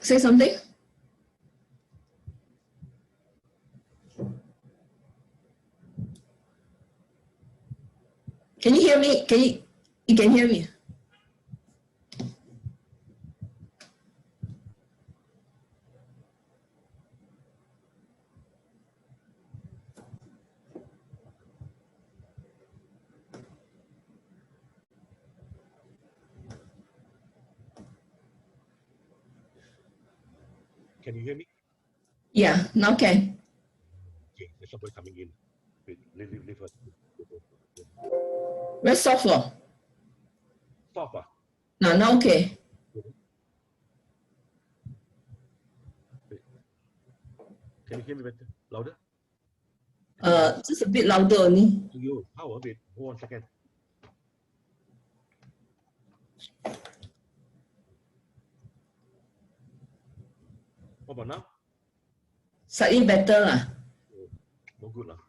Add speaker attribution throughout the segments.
Speaker 1: Say something. Can you hear me? You can hear me?
Speaker 2: Can you hear me?
Speaker 1: Yeah, now can.
Speaker 2: Okay, there's somebody coming in. Wait, leave her.
Speaker 1: Where's soft floor?
Speaker 2: Stop.
Speaker 1: No, now okay.
Speaker 2: Wait. Can you hear me better? Louder?
Speaker 1: Just a bit louder only.
Speaker 2: You, how a bit? Hold on a second. What about now?
Speaker 1: Slightly better lah.
Speaker 2: No good lah.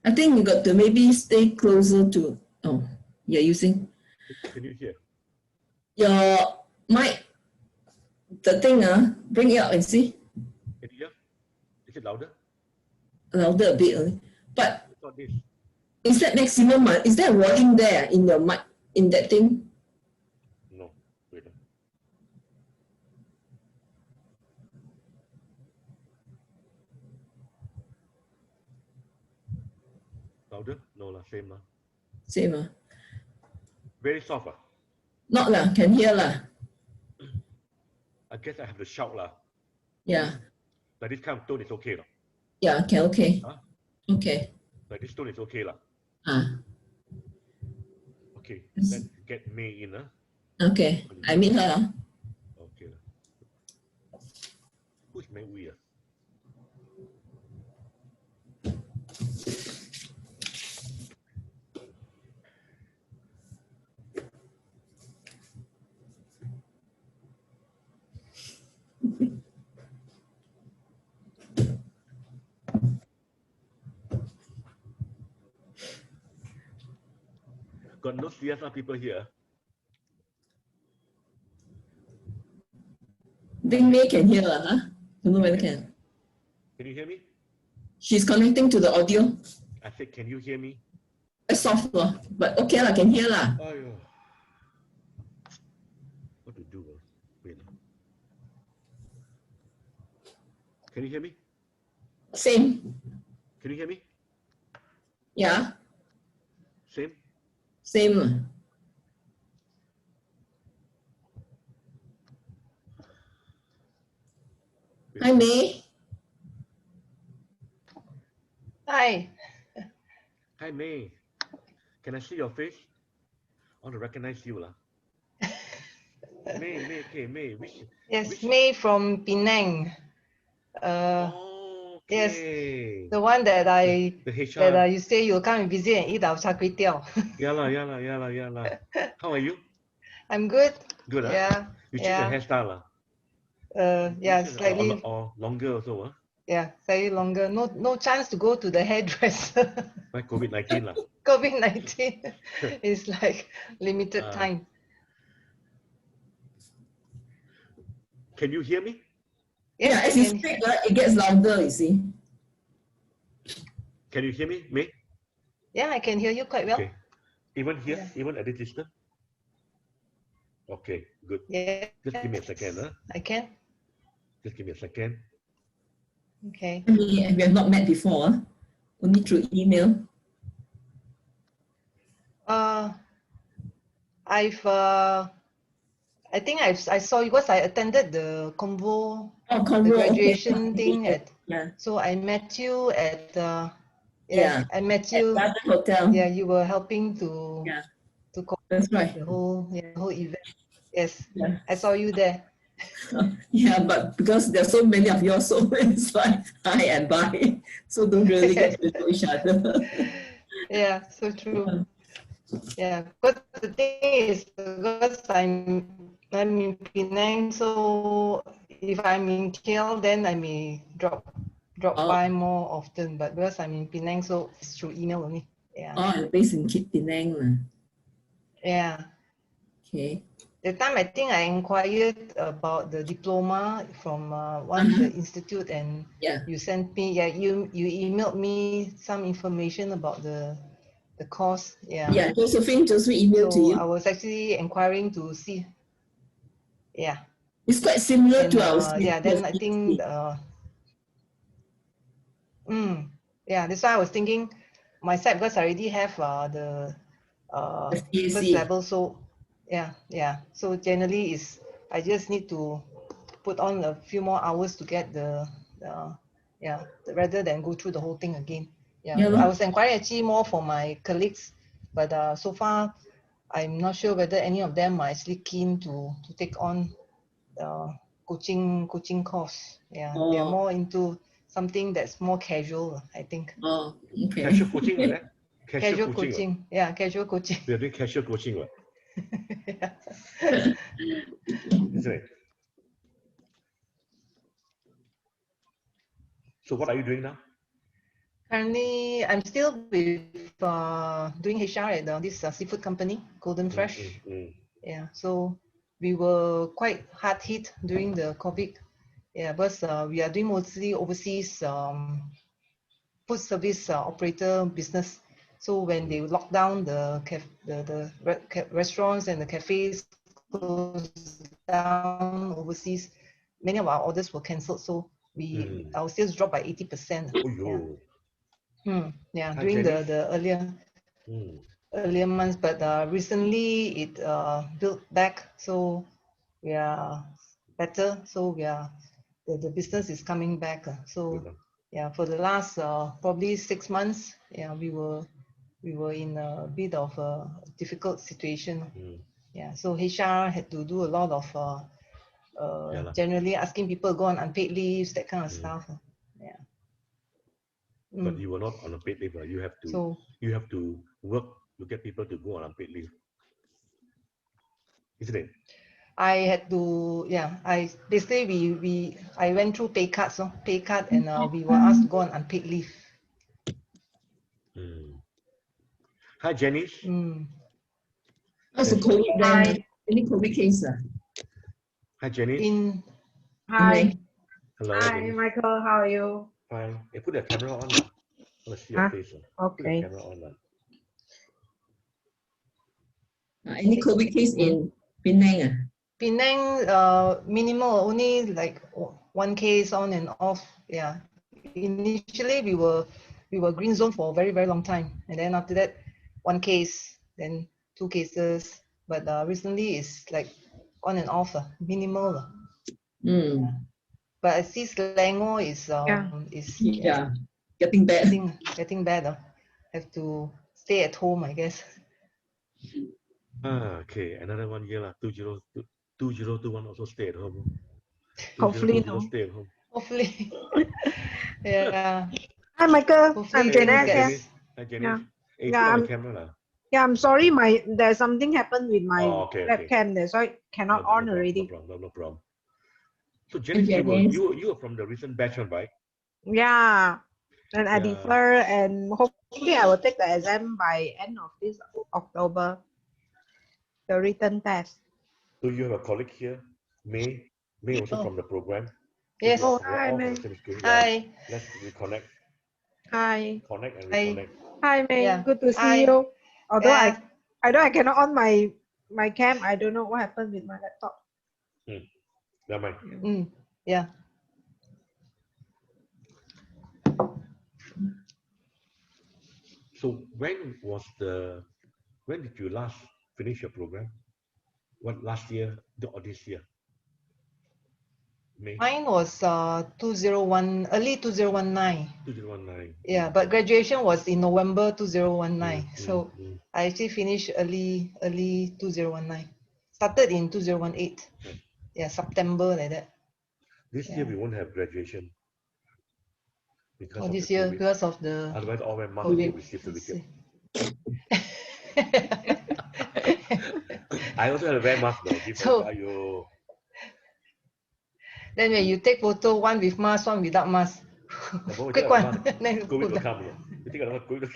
Speaker 1: I think you got to maybe stay closer to. Oh, you're using
Speaker 2: Can you hear?
Speaker 1: your mic. The thing, bring it up and see.
Speaker 2: Can you hear? Is it louder?
Speaker 1: Louder a bit only. But
Speaker 2: It's not this.
Speaker 1: is that maximum? Is there a volume there in your mic, in that thing?
Speaker 2: No. Wait. Louder? No lah, same lah.
Speaker 1: Same.
Speaker 2: Very soft ah.
Speaker 1: Not lah, can hear lah.
Speaker 2: I guess I have to shout lah.
Speaker 1: Yeah.
Speaker 2: Like this kind of tone is okay lah.
Speaker 1: Yeah, okay.
Speaker 2: Huh?
Speaker 1: Okay.
Speaker 2: Like this tone is okay lah. Okay, let's get May in.
Speaker 1: Okay, I meet her.
Speaker 2: Okay. Who's May Wee? Got no CSR people here.
Speaker 1: Think May can hear her, huh? Don't know whether can.
Speaker 2: Can you hear me?
Speaker 1: She's connecting to the audio.
Speaker 2: I said, can you hear me?
Speaker 1: It's soft, but okay lah, can hear lah.
Speaker 2: Aiyo. What to do? Wait. Can you hear me?
Speaker 1: Same.
Speaker 2: Can you hear me?
Speaker 1: Yeah,
Speaker 2: Same?
Speaker 1: same lah. Hi, May.
Speaker 3: Hi.
Speaker 2: Hi, May. Can I see your face? I want to recognize you lah. May, okay, May.
Speaker 3: Yes, May from Penang.
Speaker 2: Okay.
Speaker 3: Yes, the one that
Speaker 2: The HR.
Speaker 3: you say you'll come and visit and eat our char kway teow.
Speaker 2: Yeah lah. How are you?
Speaker 3: I'm good.
Speaker 2: Good, huh?
Speaker 3: Yeah.
Speaker 2: You change your hairstyle lah.
Speaker 3: Yeah, slightly.
Speaker 2: Or longer also, huh?
Speaker 3: Yeah, slightly longer. No chance to go to the hairdresser.
Speaker 2: By COVID-19 lah.
Speaker 3: COVID-19 is like limited time.
Speaker 2: Can you hear me?
Speaker 1: Yeah, as you speak, it gets louder, you see.
Speaker 2: Can you hear me, May?
Speaker 3: Yeah, I can hear you quite well.
Speaker 2: Okay. Even here, even at this distance? Okay, good.
Speaker 3: Yeah.
Speaker 2: Just give me a second, huh?
Speaker 3: I can.
Speaker 2: Just give me a second.
Speaker 3: Okay.
Speaker 1: We have not met before, only through email.
Speaker 3: I think I saw you because I attended the convo,
Speaker 1: Oh,
Speaker 3: the
Speaker 1: Convo, okay.
Speaker 3: graduation thing at.
Speaker 1: Yeah,
Speaker 3: So I met you at
Speaker 1: yeah.
Speaker 3: I met
Speaker 1: At
Speaker 3: you.
Speaker 1: Garden Hotel.
Speaker 3: Yeah, you were helping to
Speaker 1: Yeah,
Speaker 3: to
Speaker 1: that's right.
Speaker 3: the whole event. Yes,
Speaker 1: Yeah.
Speaker 3: I saw you there.
Speaker 1: Yeah, but because there are so many of you, so it's like hi and bye. So don't really get to know each other.
Speaker 3: Yeah, so true. Yeah, but the thing is, because I'm in Penang, so if I'm in KL, then I may drop
Speaker 1: Oh.
Speaker 3: by more often. But because I'm in Penang, so it's through email only. Yeah.
Speaker 1: Oh, I'm based in Penang.
Speaker 3: Yeah.
Speaker 1: Okay.
Speaker 3: The time I think I inquired about the diploma from one of the institute, and
Speaker 1: Yeah.
Speaker 3: you sent me. Yeah, you emailed me some information about the course. Yeah.
Speaker 1: Yeah, Josephine emailed to
Speaker 3: So
Speaker 1: you.
Speaker 3: I was actually inquiring to see. Yeah.
Speaker 1: It's quite similar
Speaker 3: And
Speaker 1: to our
Speaker 3: yeah, then I think yeah, that's why I was thinking my side, because I already have the first
Speaker 1: CAC.
Speaker 3: level, so yeah. So generally is I just need to put on a few more hours to get the yeah, rather than go through the whole thing again. Yeah,
Speaker 1: Yeah,
Speaker 3: I was inquiring actually more for my colleagues, but so far I'm not sure whether any of them are actually keen to take on coaching course. Yeah, they are more into something that's more casual, I think.
Speaker 1: Oh, okay.
Speaker 2: Casual coaching, right?
Speaker 3: Casual
Speaker 2: Right?
Speaker 3: coaching. Yeah, casual coaching.
Speaker 2: We are doing casual coaching, right?
Speaker 3: Yeah.
Speaker 2: Isn't it? So what are you doing now?
Speaker 3: Currently, I'm still with doing HR at this seafood company, Golden Fresh. Yeah, so we were quite hard hit during the COVID. Yeah, but we are doing mostly overseas food service operator business. So when they lock down the restaurants and the cafes closed down overseas, many of our orders were cancelled. So our sales dropped by 80%. Yeah. Yeah,
Speaker 2: Hi,
Speaker 3: during
Speaker 2: Jenny.
Speaker 3: the earlier months, but recently it built back, so we are better. So we are the business is coming back. So yeah, for the last probably 6 months, yeah, we were in a bit of a difficult situation. Yeah, so HR had to do a lot of generally asking people to go on unpaid leaves, that kind of stuff. Yeah.
Speaker 2: But you were not on a paid leave. You have to.
Speaker 3: So
Speaker 2: you have to work to get people to go on unpaid leave, isn't it?
Speaker 3: I had to, yeah. I basically I went through pay cut, and we were asked to go on unpaid leave.
Speaker 2: Hi, Jenny.
Speaker 1: How's the COVID then? Any COVID case?
Speaker 2: Hi, Jenny.
Speaker 4: Hi.
Speaker 2: Hello.
Speaker 4: Hi,
Speaker 2: Jenny.
Speaker 4: Michael. How are you?
Speaker 2: Fine. Hey, put the camera on. I want to see your face. Put the
Speaker 4: Okay.
Speaker 2: camera on.
Speaker 1: Any COVID case in Penang?
Speaker 3: Penang, minimal, only like one case on and off. Yeah. Initially, we were green zone for a very, very long time, and then after that, one case, then 2 cases. But recently, it's like on and off, minimal. Yeah. But I see Selangor is
Speaker 1: Getting bad.
Speaker 3: Getting better. Have to stay at home, I guess.
Speaker 2: Okay, another 1 year 2021 also stay at home.
Speaker 4: Hopefully,
Speaker 2: 2020
Speaker 4: no.
Speaker 2: stay at home.
Speaker 3: Hopefully. Yeah.
Speaker 4: Hi, Michael.
Speaker 3: Hopefully
Speaker 4: I'm
Speaker 3: it
Speaker 4: Janet.
Speaker 3: gets-
Speaker 2: Hi, Jenny.
Speaker 4: Yeah.
Speaker 2: Hey,
Speaker 4: Yeah,
Speaker 2: put on
Speaker 4: I'm-
Speaker 2: the camera.
Speaker 4: I'm sorry. There's something happened with my
Speaker 2: Okay.
Speaker 4: webcam. That's why cannot on already.
Speaker 2: No problem. So, Jenny, you were from the recent batch, right?
Speaker 4: Yeah. And I defer, and hopefully I will take the exam by end of this October. The written test.
Speaker 2: So you have a colleague here, May also from the program.
Speaker 3: Yes.
Speaker 2: So
Speaker 4: Hi, May.
Speaker 3: Hi.
Speaker 2: Let's reconnect.
Speaker 4: Hi.
Speaker 2: Connect and
Speaker 3: Hi.
Speaker 2: reconnect.
Speaker 4: Hi, May.
Speaker 3: Yeah.
Speaker 4: Good to see
Speaker 3: Hi.
Speaker 4: you. Although
Speaker 3: Yeah.
Speaker 4: I cannot on my cam. I don't know what happened with my laptop.
Speaker 2: Never mind.
Speaker 3: Yeah.
Speaker 2: So when did you last finish your program? What, last year or this year? May
Speaker 3: Mine was 201, early 2019.
Speaker 2: 2019.
Speaker 3: Yeah, but graduation was in November 2019.
Speaker 2: Mm,
Speaker 3: So
Speaker 2: mm.
Speaker 3: I actually finished early 2019. Started in 2018.
Speaker 2: Mm.
Speaker 3: Yeah, September like that.
Speaker 2: This year we won't have graduation because
Speaker 3: Oh,
Speaker 2: of the
Speaker 3: this year
Speaker 2: COVID.
Speaker 3: because of the
Speaker 2: Otherwise, all wear masks
Speaker 3: COVID.
Speaker 2: and receive
Speaker 3: I
Speaker 2: certificate.
Speaker 3: see.
Speaker 2: I also have to wear mask now. Give
Speaker 3: So-
Speaker 2: ayo.
Speaker 3: Then when you take photo, one with mask, one without mask.
Speaker 2: Both
Speaker 3: Quick
Speaker 2: take
Speaker 3: one.
Speaker 2: out the mask.
Speaker 3: Then
Speaker 2: COVID
Speaker 3: put
Speaker 2: will
Speaker 3: down.
Speaker 2: come. You think about COVID?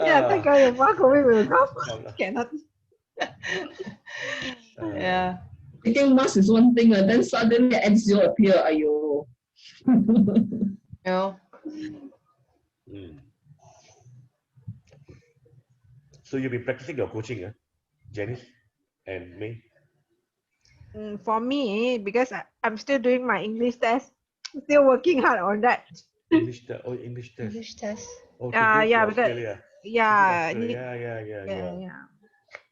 Speaker 4: Yeah, thank God the mark COVID will come. Cannot.
Speaker 3: Yeah.
Speaker 1: Taking mask is one thing, and then suddenly NCO appear. Ayo.
Speaker 3: You know,
Speaker 2: Mm. So you've been practicing your coaching, Janice and May?
Speaker 4: For me, because I'm still doing my English test, still working hard on that.
Speaker 2: English test. Oh, English test.
Speaker 3: English test.
Speaker 2: Oh, to go
Speaker 4: Yeah,
Speaker 2: to
Speaker 4: because
Speaker 2: Australia.
Speaker 4: yeah,
Speaker 2: Yeah.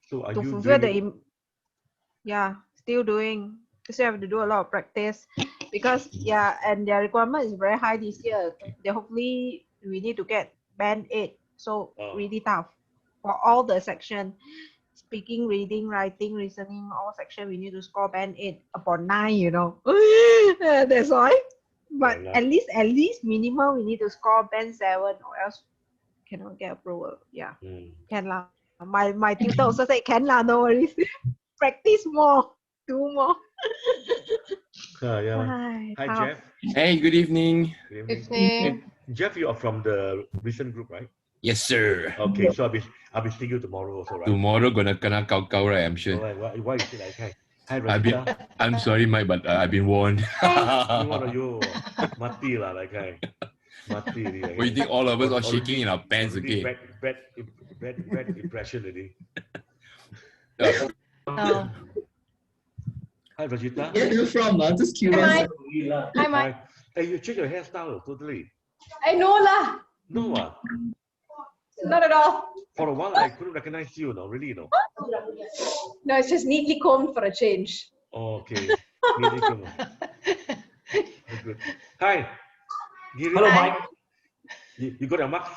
Speaker 2: So are
Speaker 4: to
Speaker 2: you
Speaker 4: fulfill
Speaker 2: doing it?
Speaker 4: still doing. Still have to do a lot of practice because and their requirement is very high this year. They hopefully we need to get band 8, so
Speaker 2: Oh.
Speaker 4: really tough for all the section. Speaking, reading, writing, listening, all section we need to score band 8 upon 9. You know, that's why. But
Speaker 2: Fair
Speaker 4: at least minimum we need to score band 7 or else cannot get approval. Yeah,
Speaker 2: Mm.
Speaker 4: can lah. My tutor also said can lah, no worries. Practice more, do more.
Speaker 2: Yeah.
Speaker 4: Ay,
Speaker 2: Hi,
Speaker 4: tough.
Speaker 2: Jeff.
Speaker 5: Hey, good evening.
Speaker 2: Good evening.
Speaker 3: Evening.
Speaker 2: Jeff, you are from the recent group, right?
Speaker 5: Yes, sir.
Speaker 2: Okay, so I'll be seeing you tomorrow also, right?
Speaker 5: Tomorrow gonna kena kau right? I'm sure.
Speaker 2: Why you say like, hi,
Speaker 5: I've been,
Speaker 2: Rosita?
Speaker 5: I'm sorry, Mike, but I've been warned.
Speaker 2: You want to you mati lah, like hi. Mati already. Like,
Speaker 5: What you think all of us are
Speaker 2: Already-
Speaker 5: shaking in our pants,
Speaker 2: already
Speaker 5: okay?
Speaker 2: bad impression already.
Speaker 3: Oh.
Speaker 2: Hi, Rosita.
Speaker 1: Where are you from? Just curious.
Speaker 6: Hi, Mike.
Speaker 2: Hey, you change your hairstyle totally.
Speaker 6: I know lah.
Speaker 2: No,
Speaker 6: Not at all.
Speaker 2: for a while I couldn't recognize you. No, really, no.
Speaker 6: No, it's just neatly combed for a change.
Speaker 2: Oh, okay. Really good. Good. Hi. Giri.
Speaker 7: Hello, Mike.
Speaker 2: You got your marks?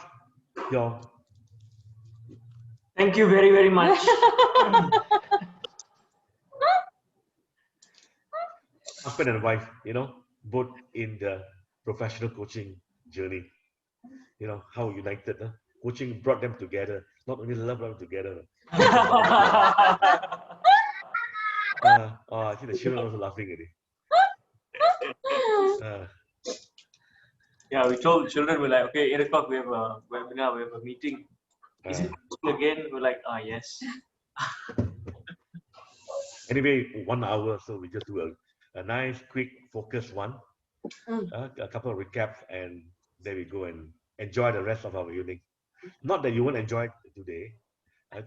Speaker 2: Your
Speaker 7: Thank you very, very much.
Speaker 2: husband and wife, both in the professional coaching journey. How united, coaching brought them together. Not only love them together. I see the children also laughing at it.
Speaker 7: Yeah, we told the children, we're like, okay, 8 o'clock, we have a webinar, we have a meeting. Is it possible again? We're like, yes.
Speaker 2: Anyway, 1 hour, so we just do a nice, quick, focused one. A couple of recaps, and there we go and enjoy the rest of our evening. Not that you won't enjoy it today. I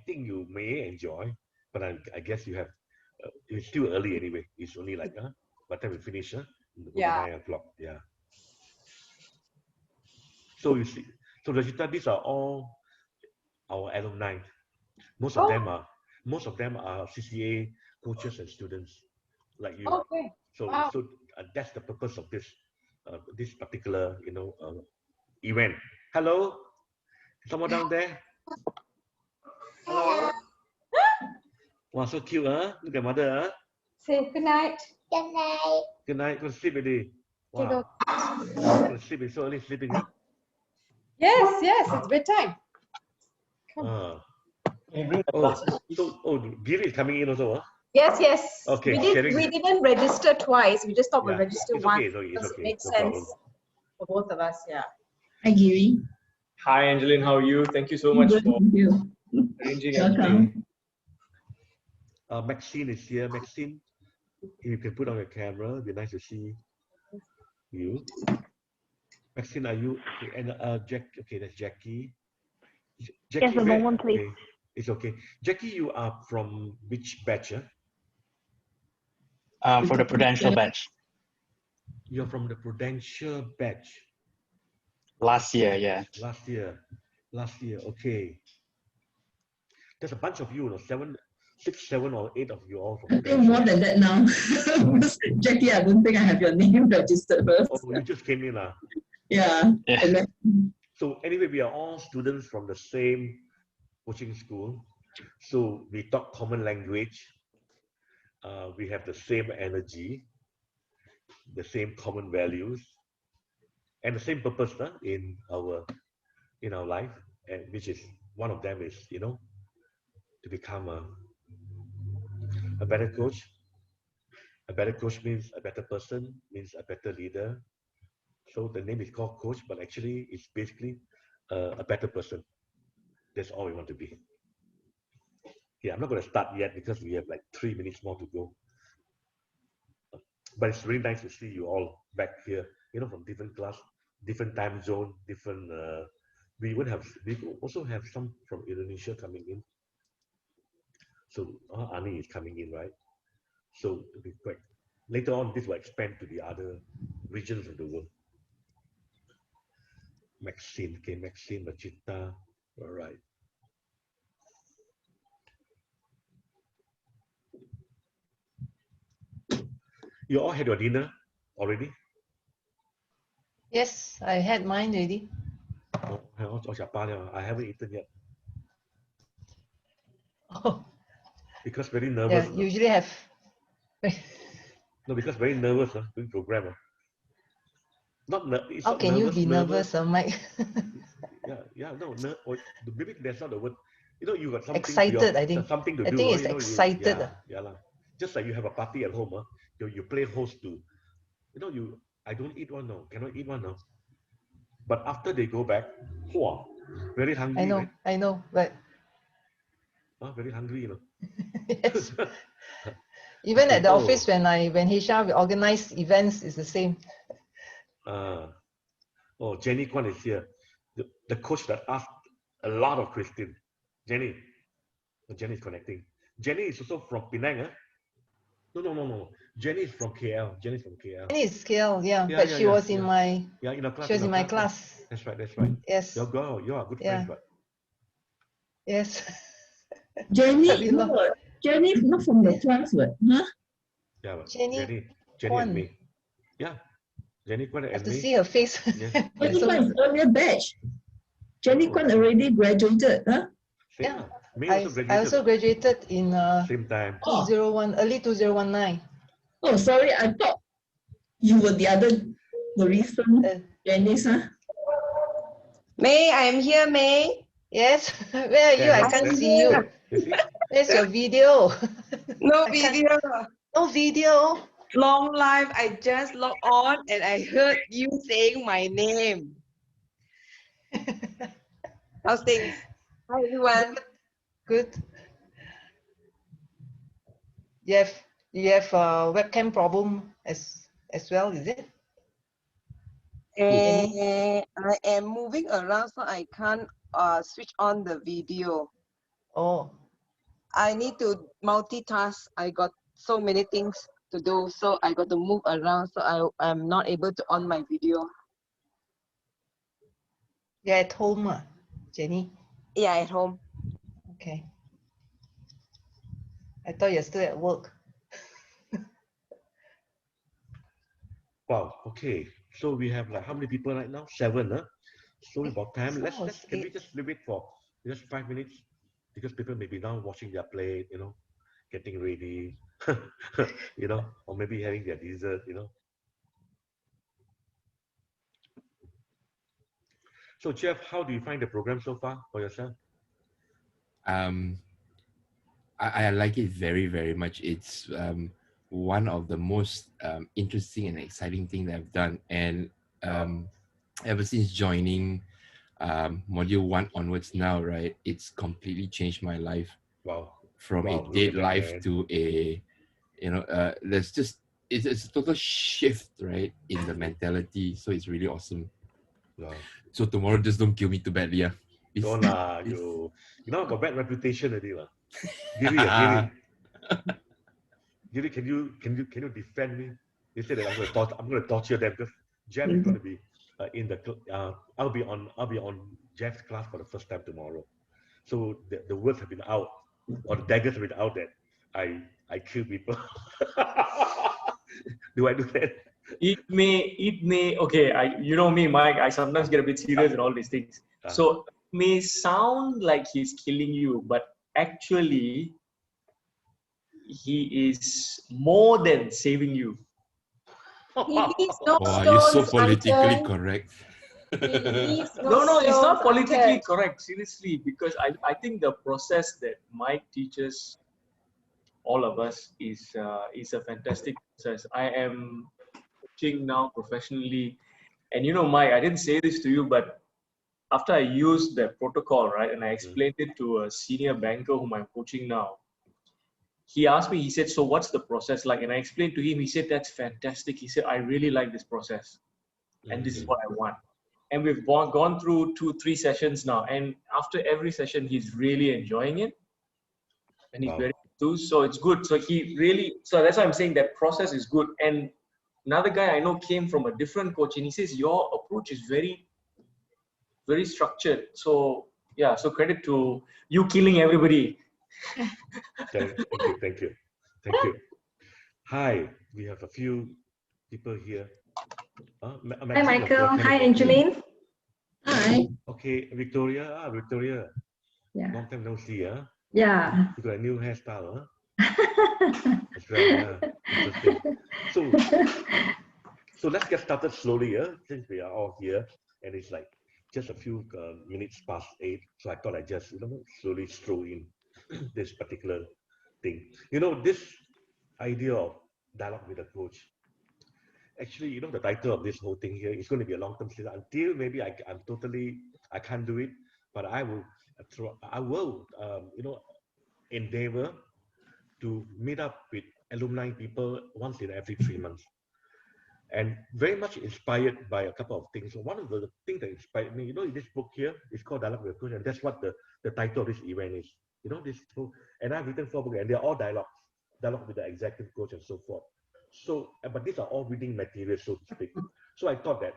Speaker 2: think you may enjoy, but I guess you have. It's still early anyway. It's only like by the time we finish, 9 o'clock. Yeah. So you see, so Rosita, these are all our alumni. Most of them are CCA coaches and students like you.
Speaker 6: Okay.
Speaker 2: So
Speaker 6: Wow.
Speaker 2: so that's the purpose of this particular event. Hello, someone down there. Hello. Wow, so cute, huh? Look at mother, huh?
Speaker 6: Say good night.
Speaker 2: Good night. Go to sleep already. Wow. Go to sleep. It's so early sleeping, huh?
Speaker 6: Yes, it's bedtime.
Speaker 2: Oh, Giri is coming in also, huh?
Speaker 6: Yes.
Speaker 2: Okay,
Speaker 6: We
Speaker 2: sharing.
Speaker 6: didn't register twice. We just thought we'll register
Speaker 2: It's
Speaker 6: once.
Speaker 2: okay,
Speaker 6: because
Speaker 2: okay.
Speaker 6: It makes
Speaker 2: No
Speaker 6: sense
Speaker 2: problem.
Speaker 6: for both of us. Yeah.
Speaker 1: Hi, Giri.
Speaker 7: Hi, Angeline, how are you? Thank you so much
Speaker 1: Good,
Speaker 7: for
Speaker 1: thank you.
Speaker 7: arranging everything.
Speaker 1: Welcome.
Speaker 2: Maxine is here. Maxine, you can put on your camera. It'd be nice to see you. Maxine, are you okay? And Jack? Okay, that's Jackie. Jackie,
Speaker 4: Yes, a moment, please.
Speaker 2: Okay. It's okay. Jackie, you are from which batch?
Speaker 8: For the Prudential batch.
Speaker 2: You're from the Prudential batch.
Speaker 8: Last year, yeah.
Speaker 2: Last year. Okay. There's a bunch of you, 6, 7, or 8 of you all from
Speaker 1: I think more than that now. Jackie, I don't think I have your name registered first.
Speaker 2: Oh, you just came in.
Speaker 1: Yeah.
Speaker 8: Yeah.
Speaker 2: So anyway, we are all students from the same coaching school. So we talk common language. We have the same energy, the same common values, and the same purpose in our life, and which is one of them is to become a better coach. A better coach means a better person, means a better leader. So the name is called coach, but actually it's basically a better person. That's all we want to be. Yeah, I'm not going to start yet because we have like 3 minutes more to go. But it's really nice to see you all back here, from different class, different time zone, different. We also have some from Indonesia coming in. So Ani is coming in, right? So it'll be quite. Later on, this will expand to the other regions of the world. Maxine, okay, Maxine, Machita, all right. You all had your dinner already?
Speaker 3: Yes, I had mine already.
Speaker 2: I haven't eaten yet.
Speaker 3: Oh.
Speaker 2: Because very nervous.
Speaker 3: Yeah, usually have.
Speaker 2: No, because very nervous doing program.
Speaker 3: How can you be nervous, Mike?
Speaker 2: No, maybe that's not the word. You got something.
Speaker 3: Excited, I think.
Speaker 2: Something to do.
Speaker 3: I think it's excited.
Speaker 2: Just like you have a party at home, you play host to. I don't eat one now. Cannot eat one now. But after they go back, very hungry.
Speaker 3: I know,
Speaker 2: right?
Speaker 3: I know, but.
Speaker 2: Very hungry,
Speaker 3: Yes. Even at the office when Heisha organize events, it's the same.
Speaker 2: Jenny Kwan is here. The coach that asked a lot of questions. Jenny is connecting. Jenny is also from Penang. No. Jenny is from KL. Jenny is KL,
Speaker 3: yeah. But she was in my.
Speaker 2: In a class.
Speaker 3: She was in my class.
Speaker 2: That's right.
Speaker 3: Yes.
Speaker 2: You are good friends, but.
Speaker 3: Yes.
Speaker 1: Jenny not from your class, but
Speaker 2: Yeah,
Speaker 3: Jenny
Speaker 2: and me. Yeah, Jenny Kwan and
Speaker 3: have
Speaker 2: me.
Speaker 3: to see her face.
Speaker 2: Yes.
Speaker 1: Jenny Kwan is earlier batch. Jenny Kwan already graduated, huh?
Speaker 2: Yeah.
Speaker 3: I also graduated in
Speaker 2: same time.
Speaker 3: 2001, early 2019.
Speaker 1: Oh, sorry, I thought you were the recent Janice, huh?
Speaker 9: May, I am here, May.
Speaker 3: Yes. Where are you? I can't see you. Where's your video?
Speaker 9: No video.
Speaker 3: No video.
Speaker 9: Long live. I just logged on and I heard you saying my name. How's things? Hi, everyone.
Speaker 3: Good. You have a webcam problem as well, is it?
Speaker 9: I am moving around, so I can't switch on the video.
Speaker 3: Oh.
Speaker 9: I need to multitask. I got so many things to do, so I got to move around, so I'm not able to on my video.
Speaker 3: You're at home, Jenny?
Speaker 9: Yeah, at home.
Speaker 3: Okay. I thought you're still at work.
Speaker 2: Wow. Okay. So we have like how many people right now? 7, huh? So about time. Can we just leave it for just 5 minutes? Because people may be now washing their plate, getting ready, or maybe having their dessert, So Jeff, how do you find the program so far for yourself?
Speaker 5: I like it very, very much. It's one of the most interesting and exciting things that I've done. And ever since joining module 1 onwards now, right, it's completely changed my life.
Speaker 2: Wow.
Speaker 5: From a dead life to a, it's a total shift, right, in the mentality. So it's really awesome.
Speaker 2: Wow.
Speaker 5: So tomorrow, just don't kill me too badly, yeah.
Speaker 2: Don't you got bad reputation already, Giri, can you defend me? They said that I'm going to torture them because Jen is going to be I'll be on Jeff's class for the first time tomorrow. So the words have been out, or the daggers have been out that I kill people. Do I do that?
Speaker 7: It may. Okay, you know me, Mike. I sometimes get a bit serious in all these things. So it may sound like he's killing you, but actually, he is more than saving you.
Speaker 6: He leaves no
Speaker 5: Wow, you're so
Speaker 6: stones
Speaker 5: politically
Speaker 6: unturned.
Speaker 5: correct.
Speaker 6: He leaves
Speaker 7: No, it's not
Speaker 6: stones
Speaker 7: politically
Speaker 6: unturned.
Speaker 7: correct, seriously, because I think the process that Mike teaches all of us is a fantastic process. I am coaching now professionally, and you know, Mike, I didn't say this to you, but after I used the protocol, right, and I explained it to a senior banker whom I'm coaching now, he asked me, he said, so what's the process like? And I explained to him, he said, that's fantastic. He said, I really like this process, and this is what I want. And we've gone through 2-3 sessions now, and after every session, he's really enjoying it, and he's very enthused. So it's good. So so that's why I'm saying that process is good. And another guy I know came from a different coach, and he says your approach is very, very structured. So yeah, so credit to you killing everybody.
Speaker 2: Thank you. Hi, we have a few people here.
Speaker 8: Hi, Michael. Hi, Angeline.
Speaker 1: Hi.
Speaker 2: Okay, Victoria. Victoria.
Speaker 8: Yeah.
Speaker 2: Long time no see, huh?
Speaker 8: Yeah.
Speaker 2: You got a new hairstyle, huh? That's right. Interesting. So let's get started slowly, since we are all here, and it's like just a few minutes past 8. So I thought I just slowly stroll in this particular thing. This idea of dialogue with a coach. Actually, the title of this whole thing here is going to be a long-term series until maybe I can't do it, but I will endeavor to meet up with alumni people once in every 3 months, and very much inspired by a couple of things. So one of the things that inspired me, this book here is called Dialogue with a Coach, and that's what the title of this event is. This book, and I've written 4 books, and they're all dialogue with the executive coach and so forth. So, but these are all reading materials, so to speak. So I thought that,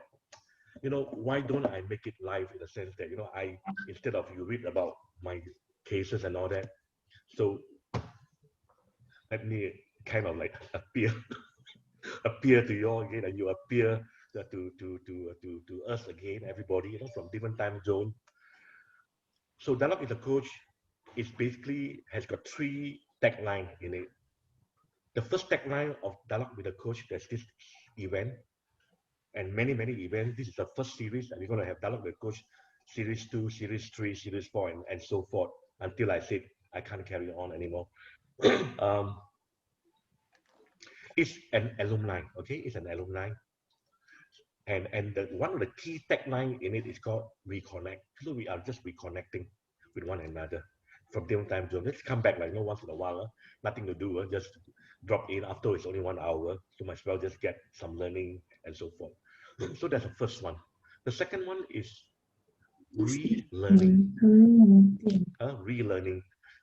Speaker 2: why don't I make it live in the sense that, instead of you read about my cases and all that, so let me kind of like appear to you all again, and you appear to us again, everybody, from different time zone. So Dialogue with a Coach is basically has got 3 taglines in it. The first tagline of Dialogue with a Coach, there's this event and many events. This is the first series, and we're going to have Dialogue with a Coach series 2, series 3, series 4, and so forth, until I said I can't carry on anymore. It's an alumni, okay? It's an alumni. And one of the key tagline in it is called reconnect. So we are just reconnecting with one another from different time zones. Let's come back once in a while, nothing to do, just drop in after it's only 1 hour. So might as well just get some learning and so forth. So that's the first one. The second one is relearning.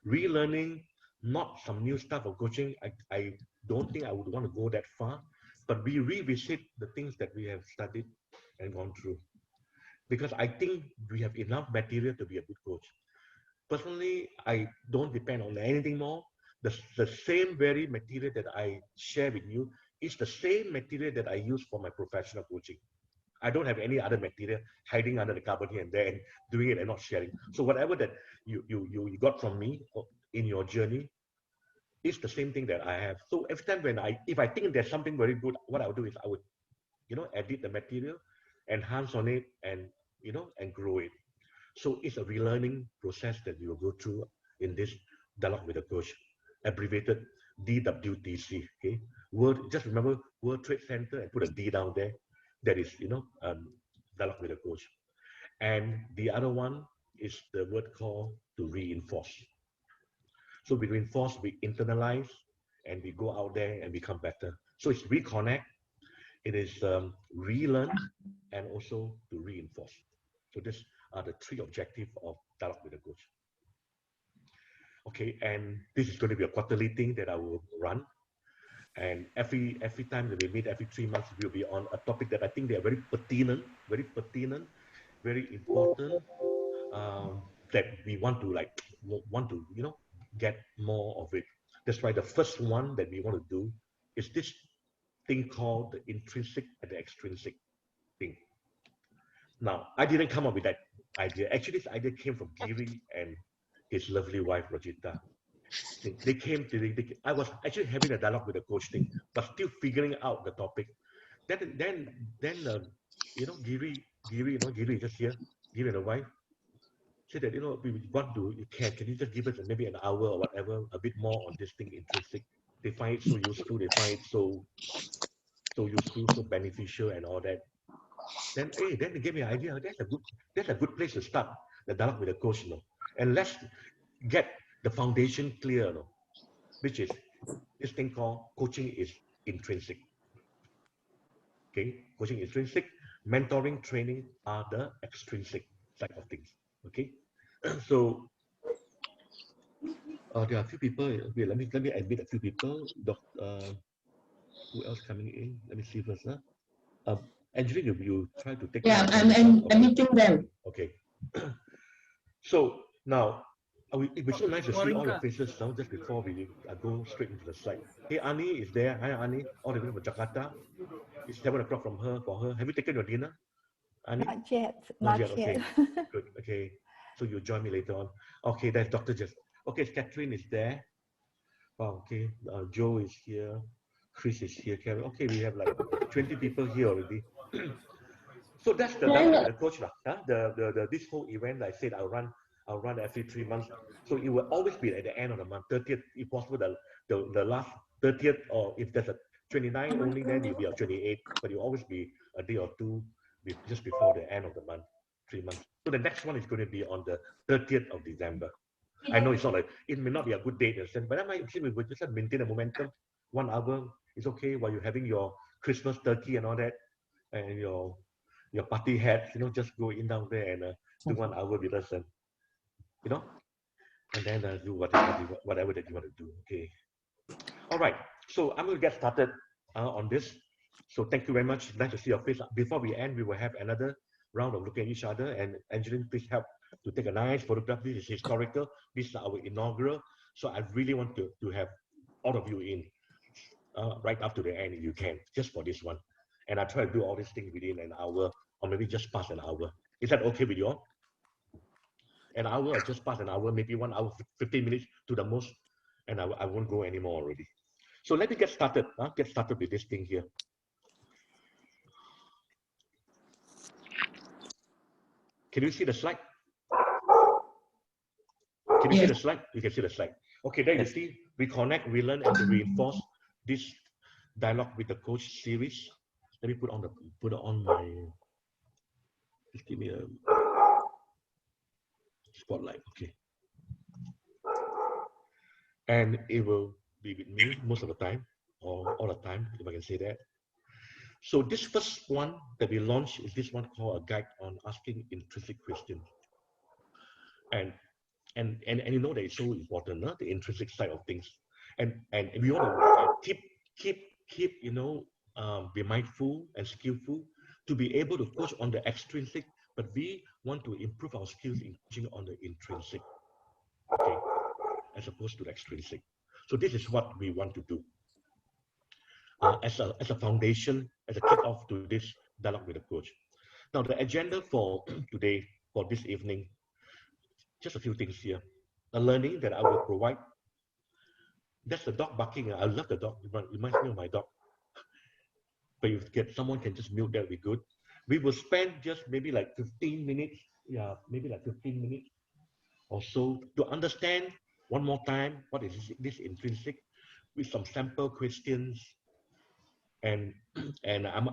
Speaker 2: Relearning, not some new stuff of coaching. I don't think I would want to go that far, but we revisit the things that we have studied and gone through, because I think we have enough material to be a good coach. Personally, I don't depend on anything more. The same very material that I share with you is the same material that I use for my professional coaching. I don't have any other material hiding under the cupboard here and there and doing it and not sharing. So whatever that you got from me in your journey is the same thing that I have. So every time if I think there's something very good, what I would do is I would, edit the material, enhance on it, and and grow it. So it's a relearning process that you will go through in this Dialogue with a Coach, abbreviated DWTC. Okay, just remember World Trade Center and put a D down there. That is, Dialogue with a Coach. And the other one is the word called to reinforce. So we reinforce, we internalize, and we go out there and become better. So it's reconnect, it is relearn, and also to reinforce. So these are the 3 objectives of Dialogue with a Coach. Okay, and this is going to be a quarterly thing that I will run. And every time that we meet, every 3 months, we'll be on a topic that I think they are very pertinent, very important, that we want to get more of it. That's why the first one that we want to do is this thing called the intrinsic and the extrinsic thing. Now, I didn't come up with that idea. Actually, this idea came from Giri and his lovely wife, Rajita. They came to I was actually having a dialogue with the coach thing, but still figuring out the topic. Then Giri just here, Giri and the wife said that, we want to, can you just give us maybe an hour or whatever, a bit more on this thing intrinsic. They find it so useful, they find it so useful, so beneficial and all that. Then they gave me an idea. That's a good place to start the dialogue with the coach, and let's get the foundation clear, which is this thing called coaching is intrinsic. Okay, coaching is intrinsic, mentoring, training are the extrinsic side of things. Okay, so there are a few people. Okay, let me admit a few people. Who else coming in? Let me see first. Angeline, you try to take.
Speaker 1: Yeah, I'm meeting them.
Speaker 2: Okay. So now, it was so nice to see all your faces now just before we go straight into the slide. Hey, Ani is there. Hi, Ani. All the way from Jakarta. It's 7 o'clock for her. Have you taken your dinner, Ani?
Speaker 10: Not yet.
Speaker 2: Okay. Good. Okay. So you'll join me later on. Okay, that's Dr. Jess. Okay, Catherine is there. Wow, okay. Joe is here. Chris is here. Kevin. Okay, we have like 20 people here already. So that's the coach lah. This whole event, I said I'll run every 3 months. So it will always be at the end of the month, 30th, if possible, the last 30th, or if there's a 29 only, then it'll be a 28, but it'll always be a day or two just before the end of the month, 3 months. So the next one is going to be on the 30th of December. I know it's not like, it may not be a good date, but I might we would just maintain the momentum. 1 hour is okay while you're having your Christmas turkey and all that, and your party hats, just go in down there and do 1 hour with us, and and then do whatever that you want to do. Okay. All right. So I'm going to get started on this. So thank you very much. Nice to see your face. Before we end, we will have another round of looking at each other. And Angeline, please help to take a nice photograph. This is historical. This is our inaugural. So I really want to have all of you in right up to the end if you can, just for this one. And I try to do all these things within an hour, or maybe just past an hour. Is that okay with you all? An hour or just past an hour, maybe 1 hour, 15 minutes to the most, and I won't go anymore already. So let me get started. Get started with this thing here. Can you see the slide? Can you see the slide? You can see the slide. Okay, there you see, we connect, we learn, and to reinforce this dialogue with the coach series. Let me put it on my. Just give me a spotlight. Okay. And it will be with me most of the time, or all the time, if I can say that. So this first one that we launched is this one called a guide on asking intrinsic questions. And you know that it's so important, the intrinsic side of things. And we want to keep be mindful and skillful to be able to coach on the extrinsic, but we want to improve our skills in coaching on the intrinsic, okay, as opposed to the extrinsic. So this is what we want to do as a foundation, as a kickoff to this dialogue with the coach. Now the agenda for today, for this evening, just a few things here. A learning that I will provide. That's the dog barking. I love the dog. It reminds me of my dog. But if someone can just mute, that would be good. We will spend just maybe like 15 minutes, maybe like 15 minutes or so to understand one more time what is this intrinsic, with some sample questions. And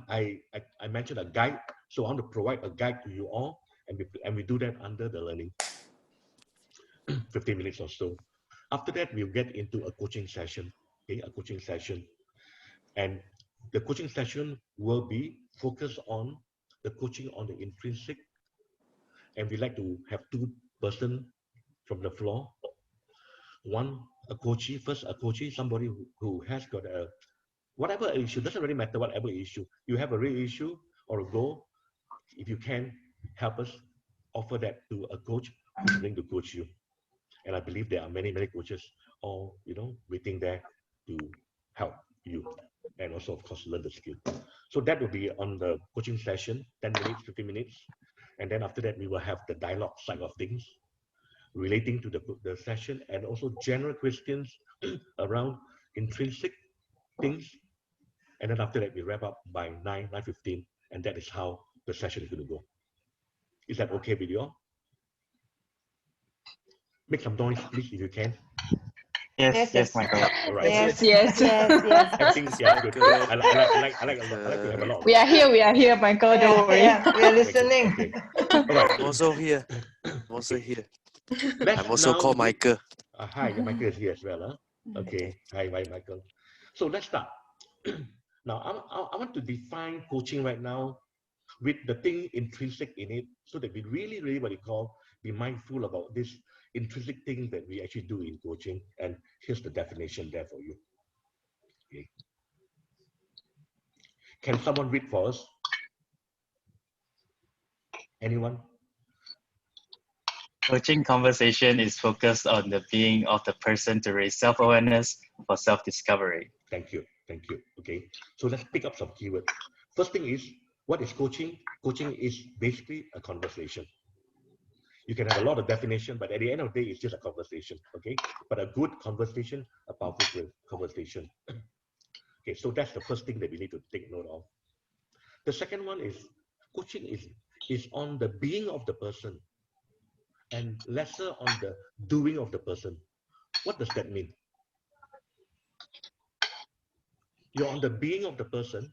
Speaker 2: I mentioned a guide, so I want to provide a guide to you all, and we do that under the learning. 15 minutes or so. After that, we'll get into a coaching session, okay, a coaching session. And the coaching session will be focused on the coaching on the intrinsic. And we like to have 2 persons from the floor. One, a coachee, somebody who has got a whatever issue, doesn't really matter whatever issue. You have a real issue or a goal, if you can help us, offer that to a coach who's willing to coach you. And I believe there are many, many coaches all, waiting there to help you. And also, of course, learn the skill. So that will be on the coaching session, 10 minutes, 15 minutes. And then after that, we will have the dialogue side of things relating to the session, and also general questions around intrinsic things. And then after that, we wrap up by 9:15, and that is how the session is going to go. Is that okay with you all? Make some noise, please, if you can.
Speaker 10: Yes, Michael.
Speaker 2: All right.
Speaker 8: Yes.
Speaker 2: Everything's good. I like to have a lot of
Speaker 9: We are here, Michael. Don't worry.
Speaker 3: Yeah, we are listening.
Speaker 2: Okay. All right.
Speaker 10: I'm also here.
Speaker 2: Let's
Speaker 10: I'm also
Speaker 2: now
Speaker 10: called Michael.
Speaker 2: Hi, Michael is here as well. Huh? Okay. Hi, Michael. So let's start. Now, I want to define coaching right now with the thing intrinsic in it, so that we really what you call, be mindful about this intrinsic thing that we actually do in coaching. And here's the definition there for you. Okay. Can someone read for us? Anyone?
Speaker 11: Coaching conversation is focused on the being of the person to raise self-awareness for self-discovery.
Speaker 2: Thank you. Okay, so let's pick up some keywords. First thing is, what is coaching? Coaching is basically a conversation. You can have a lot of definition, but at the end of the day, it's just a conversation, okay? But a good conversation, a powerful conversation. Okay, so that's the first thing that we need to take note of. The second one is, coaching is on the being of the person and lesser on the doing of the person. What does that mean? You're on the being of the person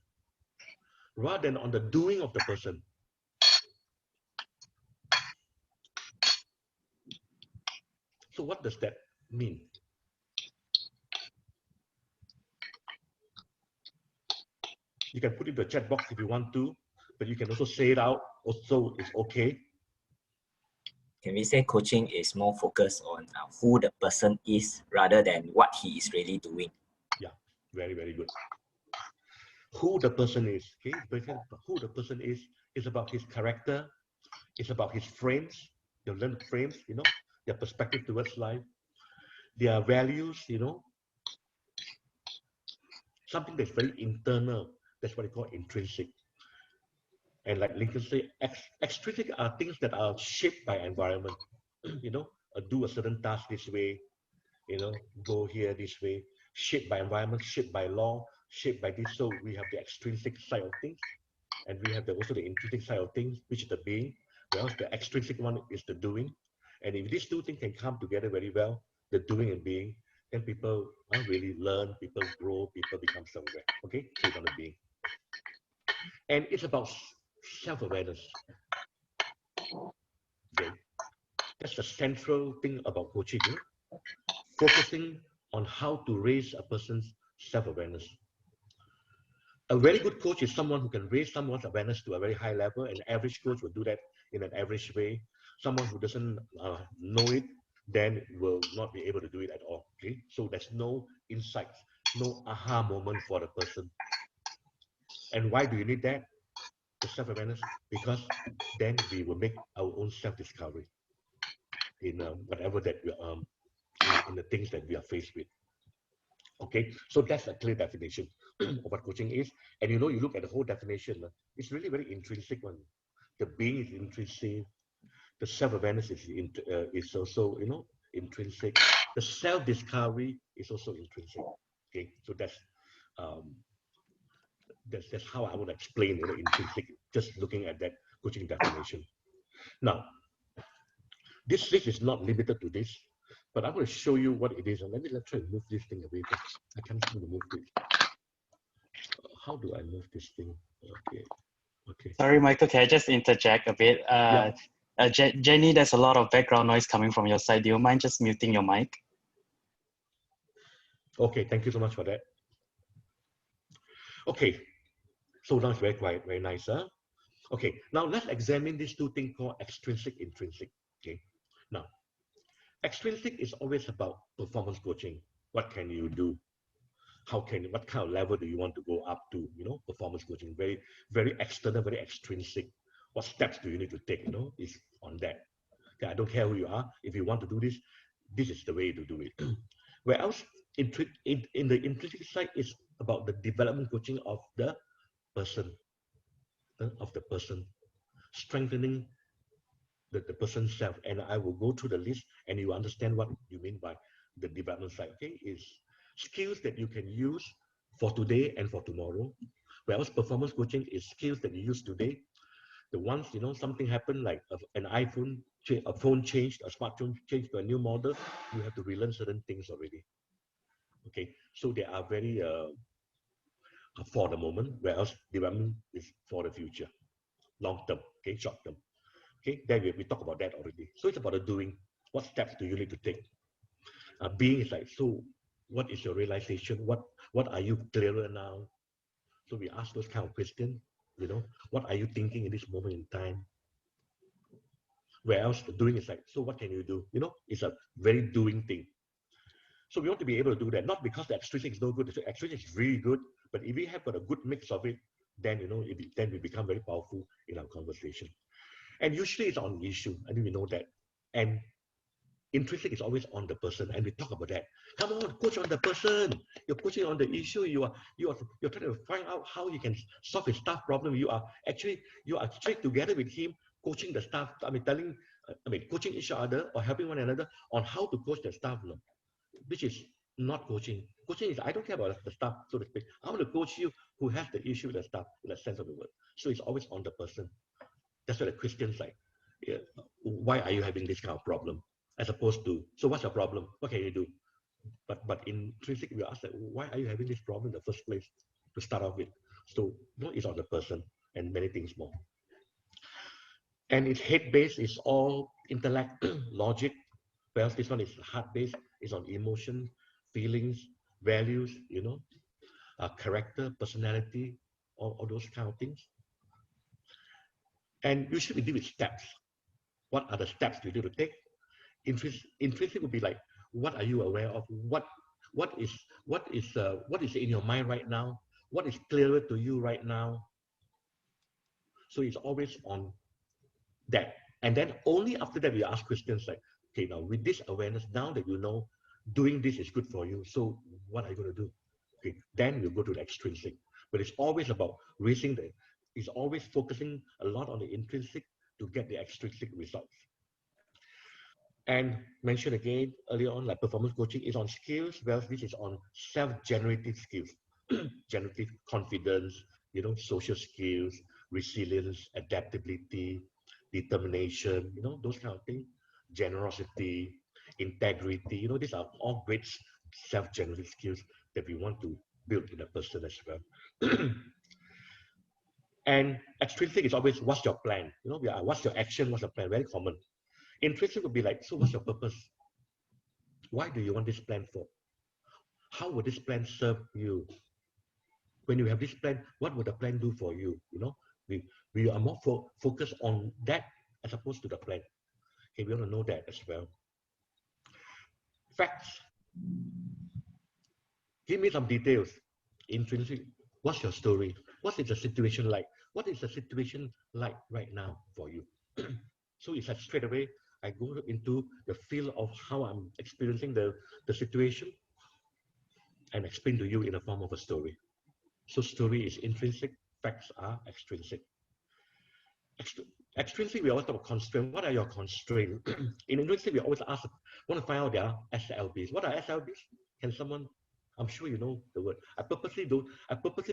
Speaker 2: rather than on the doing of the person. So what does that mean? You can put it in the chat box if you want to, but you can also say it out. Also, it's okay.
Speaker 12: Can we say coaching is more focused on who the person is rather than what he is really doing?
Speaker 2: Yeah, very good. Who the person is, okay? Who the person is about his character, it's about his frames, the learned frames, their perspective towards life, their values, something that's very internal. That's what they call intrinsic. And like Lincoln said, extrinsic are things that are shaped by environment. Do a certain task this way, go here this way, shaped by environment, shaped by law, shaped by this. So we have the extrinsic side of things, and we have also the intrinsic side of things, which is the being, whereas the extrinsic one is the doing. And if these two things can come together very well, the doing and being, then people really learn, people grow, people become self-aware. Okay, so it's on the being. And it's about self-awareness. Okay, that's the central thing about coaching, focusing on how to raise a person's self-awareness. A very good coach is someone who can raise someone's awareness to a very high level. An average coach will do that in an average way. Someone who doesn't know it, then will not be able to do it at all. Okay, so there's no insights, no aha moment for the person. And why do you need that? The self-awareness, because then we will make our own self-discovery in whatever that we in the things that we are faced with. Okay, so that's a clear definition of what coaching is. And you look at the whole definition, it's really very intrinsic one. The being is intrinsic. The self-awareness is also intrinsic. The self-discovery is also intrinsic. Okay, so that's how I would explain intrinsic, just looking at that coaching definition. Now, this list is not limited to this, but I'm going to show you what it is. And let's try to move this thing away. I can't seem to move it. How do I move this thing? Okay.
Speaker 11: Sorry, Michael, can I just interject a bit?
Speaker 2: Yeah.
Speaker 11: Jenny, there's a lot of background noise coming from your side. Do you mind just muting your mic?
Speaker 2: Okay, thank you so much for that. Okay, so now it's very quiet, very nice, huh? Okay, now let's examine these two things called extrinsic, intrinsic. Okay, now extrinsic is always about performance coaching. What can you do? what kind of level do you want to go up to, you know, performance coaching, very, very external, very extrinsic. What steps do you need to take, you know, is on that. Okay, I don't care who you are. If you want to do this, this is the way to do it. Whereas in the intrinsic side is about the development coaching of the person, strengthening the person's self. And I will go through the list and you understand what you mean by the development side. Okay, is skills that you can use for today and for tomorrow. Whereas performance coaching is skills that you use today. The ones, you know, something happened like an iPhone, a phone changed, a smartphone changed to a new model, you have to relearn certain things already. Okay, so they are very for the moment, whereas development is for the future, long term, okay, short term. Okay, then we talk about that already. So it's about the doing. What steps do you need to take? Being is like, so what is your realization? What are you clearer now? So we ask those kind of questions, you know, what are you thinking in this moment in time? Whereas the doing is like, so what can you do? You know, it's a very doing thing. So we want to be able to do that, not because the extrinsic is no good. The extrinsic is really good, but if we have got a good mix of it, then, you know, then we become very powerful in our conversation. And usually it's on issue, I think we know that. And intrinsic is always on the person, and we talk about that. Come on, coach on the person. You're coaching on the issue. You're trying to find out how you can solve his staff problem. You are actually together with him, coaching the staff. Coaching each other or helping one another on how to coach the staff. No, which is not coaching. Coaching is I don't care about the staff, so to speak. I want to coach you who has the issue with the staff in the sense of the word. So it's always on the person. That's what the Christians like. Yeah. Why are you having this kind of problem? As opposed to, so what's your problem? What can you do? But intrinsic, we ask that, why are you having this problem in the first place to start off with? So, you know, it's on the person and many things more. And its head-based is all intellect, logic, whereas this one is heart-based, is on emotion, feelings, values, you know, character, personality, all those kind of things. And usually we deal with steps. What are the steps you need to take? Intrinsic would be like, what are you aware of? What is in your mind right now? What is clearer to you right now? So it's always on that. And then only after that we ask questions like, okay, now with this awareness, now that you know doing this is good for you, so what are you going to do? Okay, then we'll go to the extrinsic. But it's always about it's always focusing a lot on the intrinsic to get the extrinsic results. And mentioned again earlier on, like performance coaching is on skills, whereas this is on self-generative skills, generative confidence, you know, social skills, resilience, adaptability, determination, you know, those kind of things, generosity, integrity, you know, these are all great self-generative skills that we want to build in a person as well. And extrinsic is always, what's your plan? You know, what's your action, what's your plan? Very common. Intrinsic would be like, so what's your purpose? Why do you want this plan for? How will this plan serve you? When you have this plan, what would the plan do for you? You know, we are more focused on that as opposed to the plan. Okay, we want to know that as well. Facts. Give me some details. Intrinsic. What's your story? What is the situation like? What is the situation like right now for you? So it's like straight away, I go into the feel of how I'm experiencing the situation and explain to you in the form of a story. So story is intrinsic, facts are extrinsic. Extrinsic, we always talk about constraint. What are your constraints? In intrinsic, we always want to find out their SLBs. What are SLBs? Can someone, I'm sure you know the word. I purposely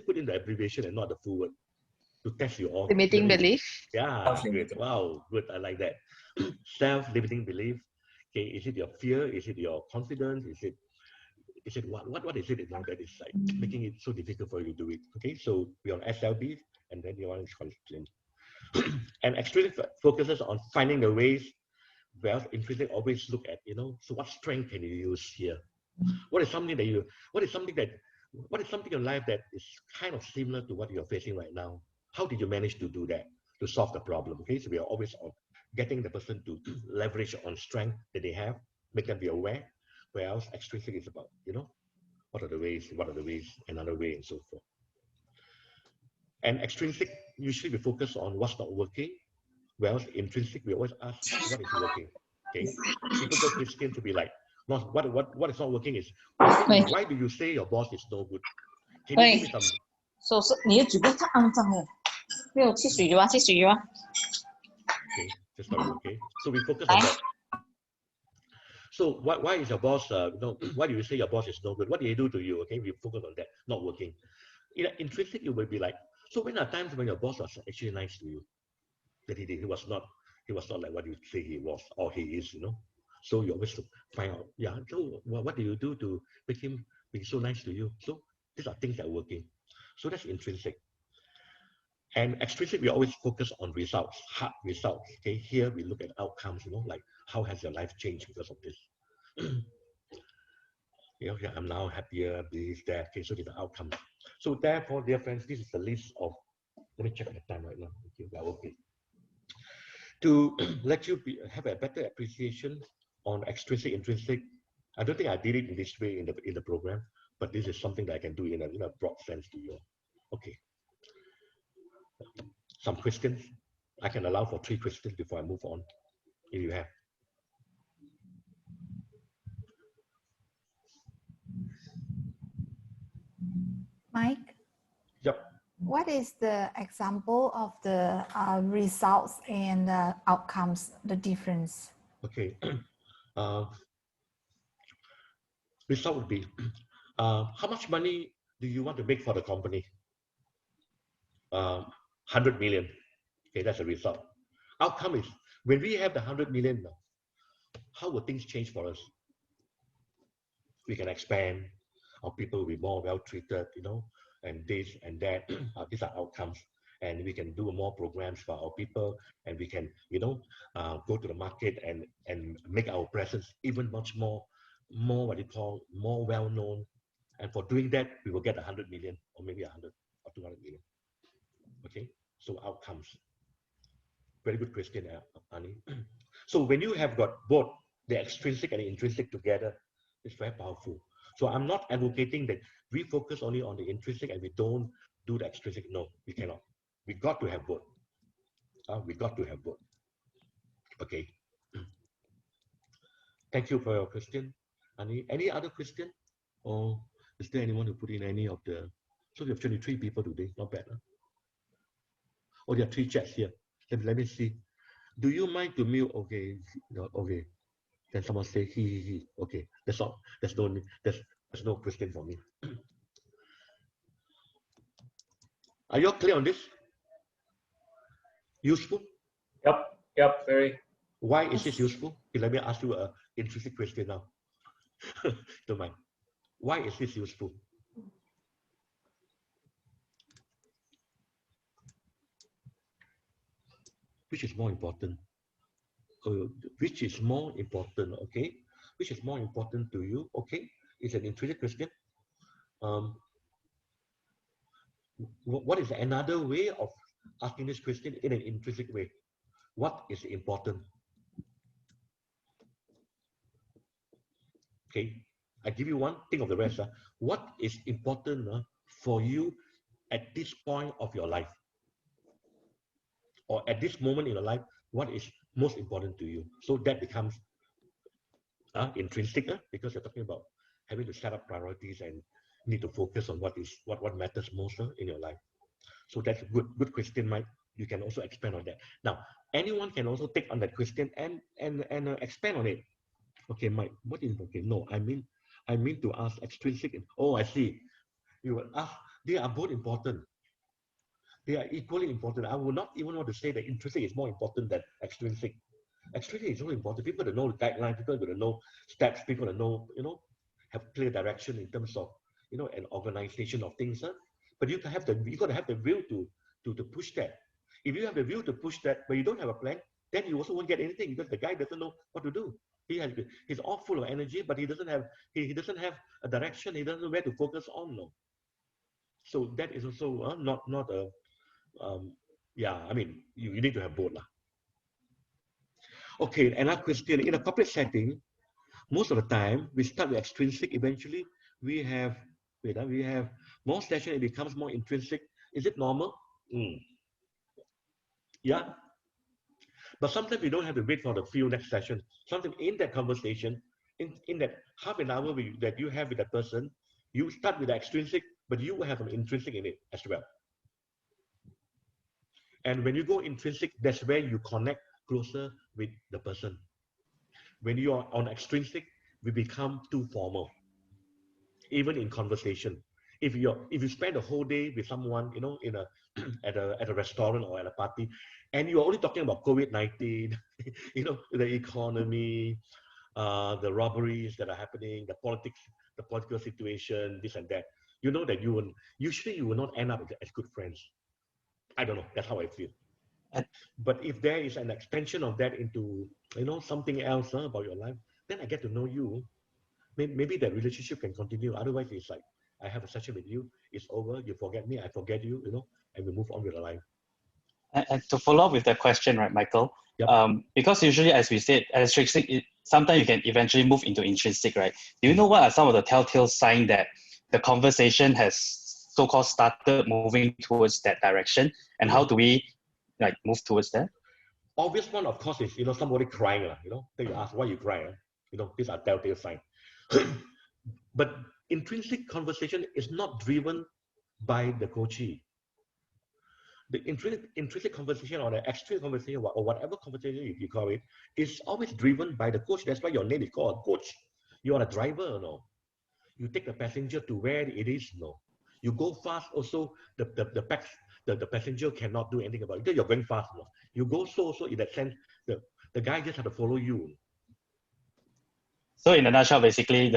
Speaker 2: put in the abbreviation and not the full word to test you all.
Speaker 3: Limiting belief.
Speaker 2: Yeah, good. Wow, good. I like that. Self-limiting belief. Okay, is it your fear? Is it your confidence? Is it what is it, you know, that is like making it so difficult for you to do it? Okay, so we're on SLB, and then you want to constraint. And extrinsic focuses on finding the ways, whereas intrinsic always look at, you know, so what strength can you use here? What is something in life that is kind of similar to what you're facing right now? How did you manage to do that, to solve the problem? Okay, so we are always on getting the person to leverage on strength that they have, make them be aware, whereas extrinsic is about, you know, what are the ways, another way, and so forth. And extrinsic, usually we focus on what's not working, whereas intrinsic, we always ask what is working. Okay, typical Christian to be like, not what is not working is why do you say your boss is no good? Can you give me some?
Speaker 13: 你的嘴巴太肮脏了，没有汽水的吗？汽水的吗？
Speaker 2: Okay, just sorry. Okay, so we focus on that. So why is your boss? Why do you say your boss is no good? What did he do to you? Okay, we focus on that, not working. Intrinsic, you will be like, so when are times when your boss was actually nice to you? That he was not like what you say he was or he is, So you always find out, yeah. So what do you do to make him be so nice to you? So these are things that are working. So that's intrinsic. And extrinsic, we always focus on results, hard results. Okay, here we look at outcomes. Like how has your life changed because of this? I'm now happier. This, that. Okay, so these are outcomes. So therefore, dear friends, this is the list of. Let me check the time right now. Okay, we are okay. To let you have a better appreciation on extrinsic, intrinsic. I don't think I did it in this way in the program, but this is something that I can do in a broad sense to you. Okay. Some questions. I can allow for 3 questions before I move on, if you have.
Speaker 14: Mike?
Speaker 2: Yep.
Speaker 14: What is the example of the results and outcomes, the difference?
Speaker 2: Okay. Result would be, how much money do you want to make for the company? 100 million. Okay, that's a result. Outcome is, when we have the 100 million, how will things change for us? We can expand, our people will be more well treated, and this and that. These are outcomes. And we can do more programs for our people, and we can, go to the market and make our presence even much more what you call more well known. And for doing that, we will get 100 million or maybe 100 or 200 million. Okay, so outcomes. Very good question, Ani. So when you have got both the extrinsic and the intrinsic together, it's very powerful. So I'm not advocating that we focus only on the intrinsic and we don't do the extrinsic. No, we cannot. We got to have both. We got to have both. Okay. Thank you for your question, Ani. Any other question? Or is there anyone who put in any of the? So we have 23 people today. Not bad. Huh? Oh, there are 3 chats here. Let me see. Do you mind to mute? Okay. Okay. Then someone say he. Okay. That's all. There's no question for me. Are you all clear on this? Useful?
Speaker 7: Yep, very.
Speaker 2: Why is this useful? Okay, let me ask you an intrinsic question now. Don't mind. Why is this useful? Which is more important? Which is more important? Okay. Which is more important to you? Okay. It's an intrinsic question. What is another way of asking this question in an intrinsic way? What is important? Okay, I give you one, think of the rest. What is important for you at this point of your life? Or at this moment in your life, what is most important to you? So that becomes intrinsic, because you're talking about having to set up priorities and need to focus on what matters most in your life. So that's a good question, Mike. You can also expand on that. Now, anyone can also take on that question and expand on it. Okay, Mike, what is okay? No, I mean to ask extrinsic. Oh, I see. You will ask. They are both important. They are equally important. I would not even want to say that intrinsic is more important than extrinsic. Extrinsic is really important. People that know the guidelines, people that know steps, people that know, have clear direction in terms of, an organization of things. But you got to have the will to push that. If you have the will to push that, but you don't have a plan, then you also won't get anything because the guy doesn't know what to do. He's all full of energy, but he doesn't have a direction. He doesn't know where to focus on. No. So that is also not a I mean you need to have both. Okay, another question. In a corporate setting, most of the time we start with extrinsic. Eventually we have more session, it becomes more intrinsic. Is it normal? Yeah. But sometimes we don't have to wait for the few next session. Sometimes in that conversation, in that half an hour that you have with that person, you start with the extrinsic, but you will have an intrinsic in it as well. And when you go intrinsic, that's where you connect closer with the person. When you are on extrinsic, we become too formal, even in conversation. If you spend a whole day with someone, you know, in a at a restaurant or at a party, and you're only talking about COVID-19, you know, the economy, the robberies that are happening, the politics, the political situation, this and that, you know that you will not end up as good friends. I don't know. That's how I feel. But if there is an extension of that into, you know, something else about your life, then I get to know you. Maybe that relationship can continue. Otherwise, it's like I have a session with you, it's over. You forget me, I forget you, you know, and we move on with our life.
Speaker 11: And to follow up with that question, right, Michael? Yep. Because usually, as we said, extrinsic, sometimes you can eventually move into intrinsic, right? Do you know what are some of the telltale signs that the conversation has so-called started moving towards that direction, and how do we like move towards that?
Speaker 2: Obvious one, of course, is, you know, somebody crying, you know, then you ask why you cry, you know, these are telltale signs. But intrinsic conversation is not driven by the coachee. The intrinsic conversation or the extrinsic conversation or whatever conversation you call it is always driven by the coach. That's why your name is called a coach. You are a driver, no? You take the passenger to where it is, no? You go fast, also the passenger cannot do anything about it. You're going fast, no? You go slow, so in that sense, the guy just have to follow you.
Speaker 11: So in a nutshell, basically,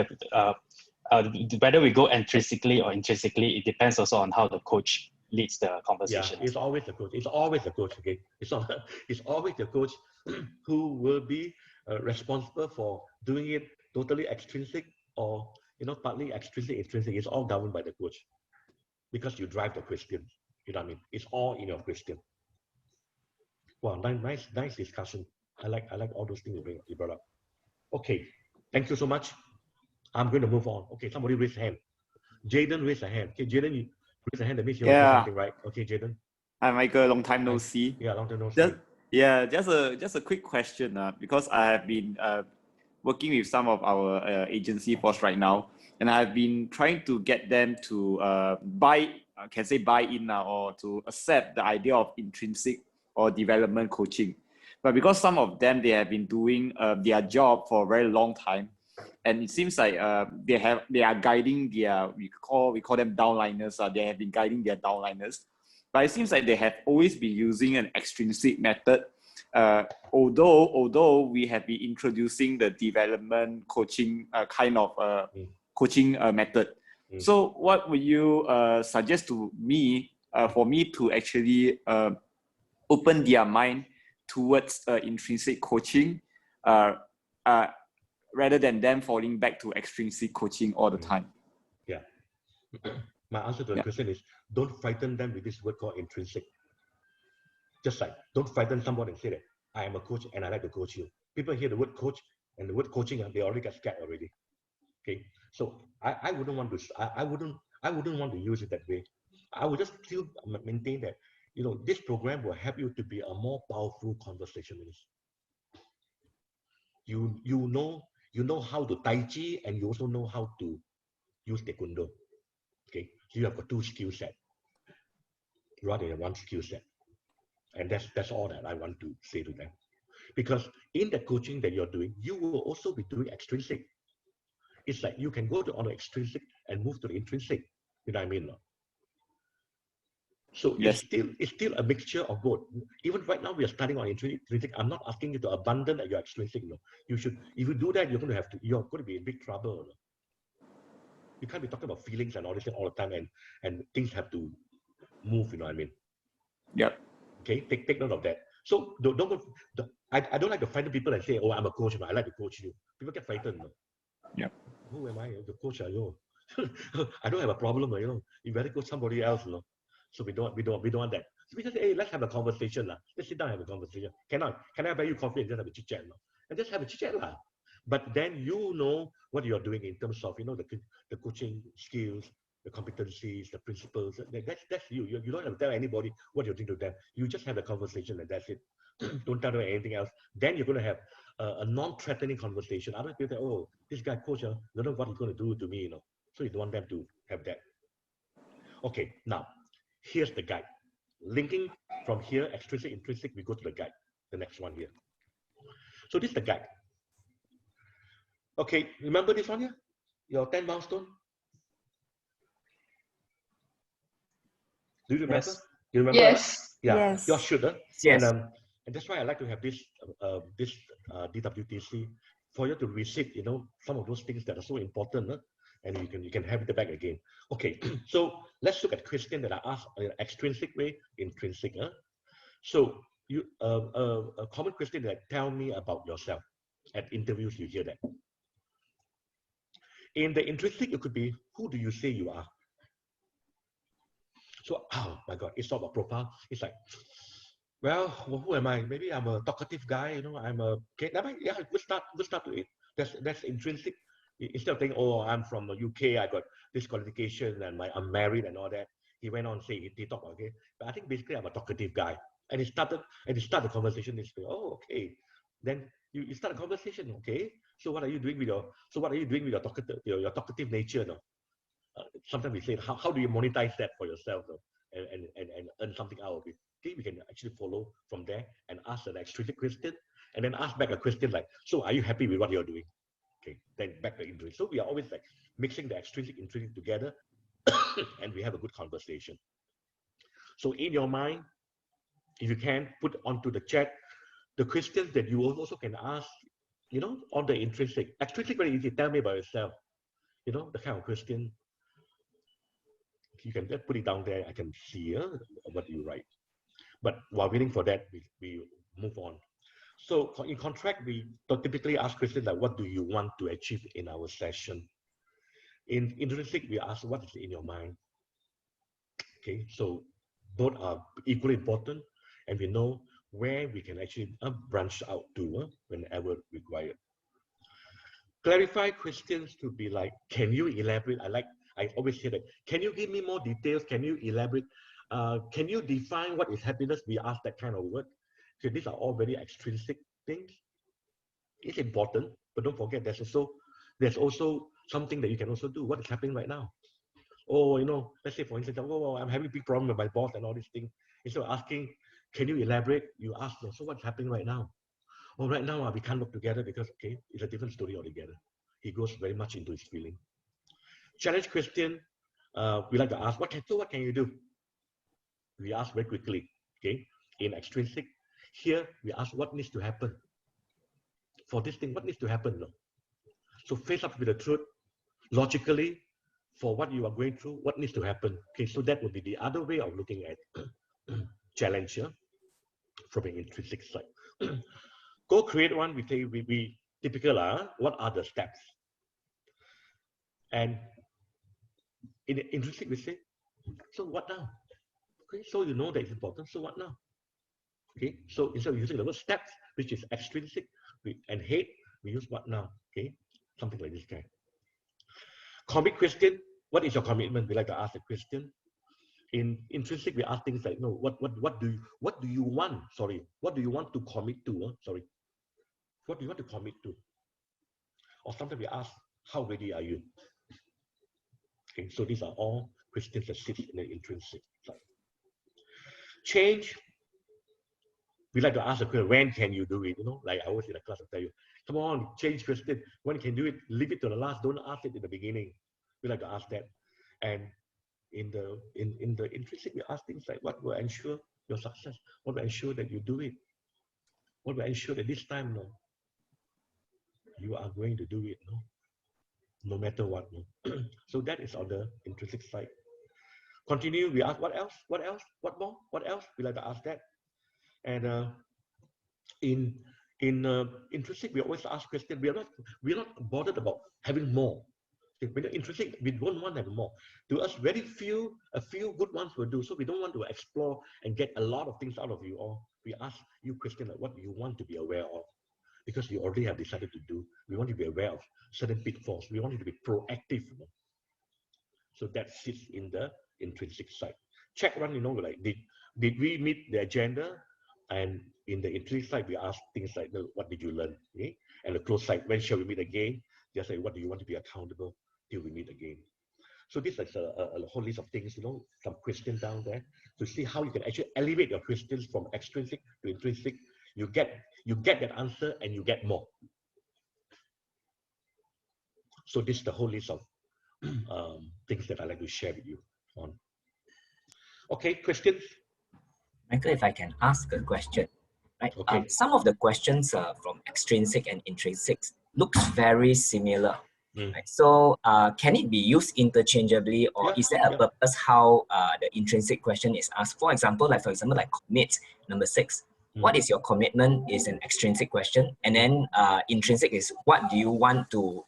Speaker 11: whether we go intrinsically or intrinsically, it depends also on how the coach leads the conversation.
Speaker 2: Yeah, it's always the coach. It's always the coach. Okay, it's always the coach who will be responsible for doing it totally extrinsic or, you know, partly extrinsic, intrinsic. It's all governed by the coach because you drive the question. You know what I mean? It's all in your question. Wow, nice discussion. I like all those things you brought up. Okay, thank you so much. I'm going to move on. Okay, somebody raise a hand. Jaden raise a hand. Okay, Jaden, you raise a hand. That means you're something, right? Okay, Jaden.
Speaker 15: Hi, Michael. Long time no see.
Speaker 2: Yeah, long time no see.
Speaker 15: Just a quick question. Because I have been working with some of our agency force right now, and I've been trying to get them to buy in now, or to accept the idea of intrinsic or development coaching. But because some of them, they have been doing their job for a very long time, and it seems like they are guiding their, we call them downliners. They have been guiding their downliners, but it seems like they have always been using an extrinsic method. Although we have been introducing the development coaching kind of coaching method. So what would you suggest to me for me to actually open their mind towards intrinsic coaching rather than them falling back to extrinsic coaching all the time?
Speaker 2: Yeah. My answer to the question is, don't frighten them with this word called intrinsic. Just like, don't frighten somebody and say that I am a coach and I like to coach you. People hear the word coach and the word coaching, they already get scared already. Okay, so I wouldn't want to. I wouldn't want to use it that way. I would just still maintain that, you know, this program will help you to be a more powerful conversationalist. You know how to Tai Chi, and you also know how to use Taekwondo. Okay, so you have got two skill set rather than one skill set, and that's all that I want to say to them. Because in the coaching that you're doing, you will also be doing extrinsic. It's like you can go on the extrinsic and move to the intrinsic. You know what I mean? No? So yes, it's still a mixture of both. Even right now, we are starting on intrinsic. I'm not asking you to abandon your extrinsic. No, you should. If you do that, you're going to be in big trouble. No? You can't be talking about feelings and all this all the time, and things have to move. You know what I mean?
Speaker 15: Yeah.
Speaker 2: Okay. Take note of that. So I don't like to frighten people and say, "Oh, I'm a coach, but I like to coach you." People get frightened. No?
Speaker 15: Yeah.
Speaker 2: Who am I? The coach, you. I don't have a problem. You know, you better coach somebody else. You know? So we don't want that. So we just say, hey, let's have a conversation. Let's sit down and have a conversation. Can I buy you coffee and just have a chit chat? And just have a chit chat. But then you know what you're doing in terms of, you know, the coaching skills, the competencies, the principles. That's you. You don't have to tell anybody what you're doing to them. You just have the conversation and that's it. Don't tell them anything else. Then you're going to have a non-threatening conversation. Other people say, oh, this guy coach, don't know what he's going to do to me, you know. So you don't want them to have that. Okay, now, here's the guide. Linking from here, extrinsic, intrinsic, we go to the guide. The next one here. So this is the guide. Okay, remember this one here? Your 10 milestone? Do you remember?
Speaker 10: Yes.
Speaker 2: You remember?
Speaker 6: Yes.
Speaker 2: Yeah,
Speaker 14: Yes.
Speaker 2: you should.
Speaker 12: Yes.
Speaker 2: And that's why I like to have this DWTC for you to receive, you know, some of those things that are so important, and you can have it back again. Okay, so let's look at question that I asked in extrinsic way, intrinsic. So you a common question that tell me about yourself. At interviews, you hear that. In the intrinsic, it could be, who do you say you are? So, oh my God, it's not about profile. It's like, well, who am I? Maybe I'm a talkative guy, you know, I'm a, okay, yeah, we'll start to it. That's intrinsic. Instead of saying, oh, I'm from the UK, I got this qualification and I'm married and all that. He went on saying, he talked, okay. But I think basically I'm a talkative guy. And he started the conversation this way. Oh, okay. Then you start a conversation, okay. So what are you doing with your talkative nature? No? Sometimes we say, how do you monetize that for yourself, no? and earn something out of it? Okay, we can actually follow from there and ask an extrinsic question, and then ask back a question like, so are you happy with what you're doing? Okay, then back to intrinsic. So we are always like mixing the extrinsic, intrinsic together, and we have a good conversation. So in your mind, if you can put onto the chat the questions that you also can ask, you know, on the intrinsic. Extrinsic, very easy. Tell me about yourself. You know, the kind of question. You can just put it down there. I can see what you write. But while waiting for that, we move on. So in contract, we typically ask questions like, what do you want to achieve in our session? In intrinsic, we ask, what is in your mind? Okay, so both are equally important, and we know where we can actually branch out to whenever required. Clarify questions to be like, can you elaborate? I always hear that. Can you give me more details? Can you elaborate? Can you define what is happiness? We ask that kind of word. So these are all very extrinsic things. It's important, but don't forget there's also something that you can also do. What is happening right now? Oh, you know, let's say for instance, oh, I'm having a big problem with my boss and all these things. Instead of asking, can you elaborate? You ask, so what's happening right now? Oh, right now we can't work together because, okay, it's a different story altogether. He goes very much into his feeling. Challenge question, we like to ask, what can you do? We ask very quickly, okay? In extrinsic, here we ask what needs to happen. For this thing, what needs to happen? No? So face up with the truth, logically, for what you are going through, what needs to happen. Okay, so that would be the other way of looking at challenge from an intrinsic side. Go create one, we say, we typical, what are the steps? And in the intrinsic, we say, so what now? Okay, so you know that it's important, so what now? Okay, so instead of using the word steps, which is extrinsic, and hate, we use what now? Okay, something like this guy. Commit question, what is your commitment? We like to ask a question. In intrinsic, we ask things like, no, what do you want? Sorry, what do you want to commit to? Sorry, what do you want to commit to? Or sometimes we ask, how ready are you? Okay, so these are all questions that sit in the intrinsic side. Change, we like to ask the question, when can you do it? You know, like I always in the class, I tell you, come on, change question. When can you do it? Leave it to the last. Don't ask it in the beginning. We like to ask that. And in the intrinsic, we ask things like, what will ensure your success? What will ensure that you do it? What will ensure that this time, no, you are going to do it, no matter what. No? So that is on the intrinsic side. Continue, we ask what else? What else? What more? What else? We like to ask that. And in intrinsic, we always ask questions. We're not bothered about having more. When you're intrinsic, we don't want to have more. To us, a few good ones will do. So we don't want to explore and get a lot of things out of you. Or we ask you questions like, what do you want to be aware of? because you already have decided to do. We want you to be aware of certain pitfalls. We want you to be proactive. So that sits in the intrinsic side. Check one, like did we meet the agenda? And in the intrinsic side, we ask things like, what did you learn? Okay? And the close side, when shall we meet again? Just say, what do you want to be accountable till we meet again? So this is a whole list of things, some questions down there to see how you can actually elevate your questions from extrinsic to intrinsic. You get that answer and you get more. So this is the whole list of things that I'd like to share with you on. Okay, questions?
Speaker 12: Michael, if I can ask a question, right?
Speaker 2: Okay.
Speaker 12: Some of the questions from extrinsic and intrinsic looks very similar. Right? So can it be used interchangeably, or is there a purpose how the intrinsic question is asked? For example, like commit, number 6. What is your commitment is an extrinsic question, and then intrinsic is what do you want to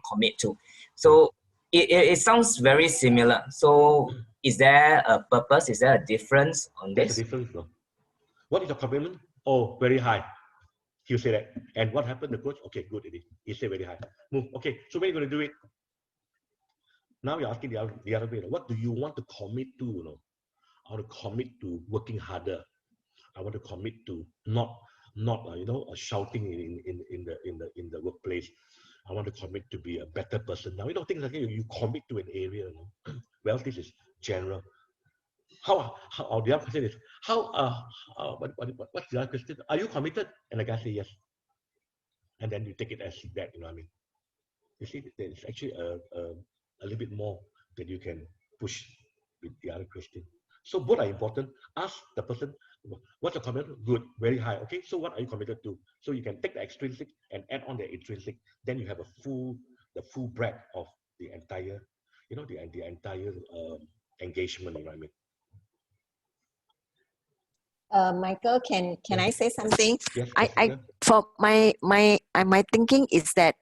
Speaker 12: commit to. So it sounds very similar. So is there a purpose? Is there a difference on this?
Speaker 2: There's a difference, though. What is your commitment? Oh, very high. You say that. And what happened? The coach, okay, good. He said very high. Move. Okay, so when are you going to do it? Now you're asking the other way. What do you want to commit to? I want to commit to working harder. I want to commit to not shouting in the workplace. I want to commit to be a better person. Now, things like that, you commit to an area. Well, this is general. How the other question is, what's the other question? Are you committed? And the guy say yes. And then you take it as that, You see, there's actually a little bit more that you can push with the other question. So both are important. Ask the person, what's your commitment? Good, very high. Okay, so what are you committed to? So you can take the extrinsic and add on the intrinsic. Then you have the full breadth of the entire, the entire engagement environment.
Speaker 9: Michael, can I say something?
Speaker 2: Yes,
Speaker 9: I for my thinking is that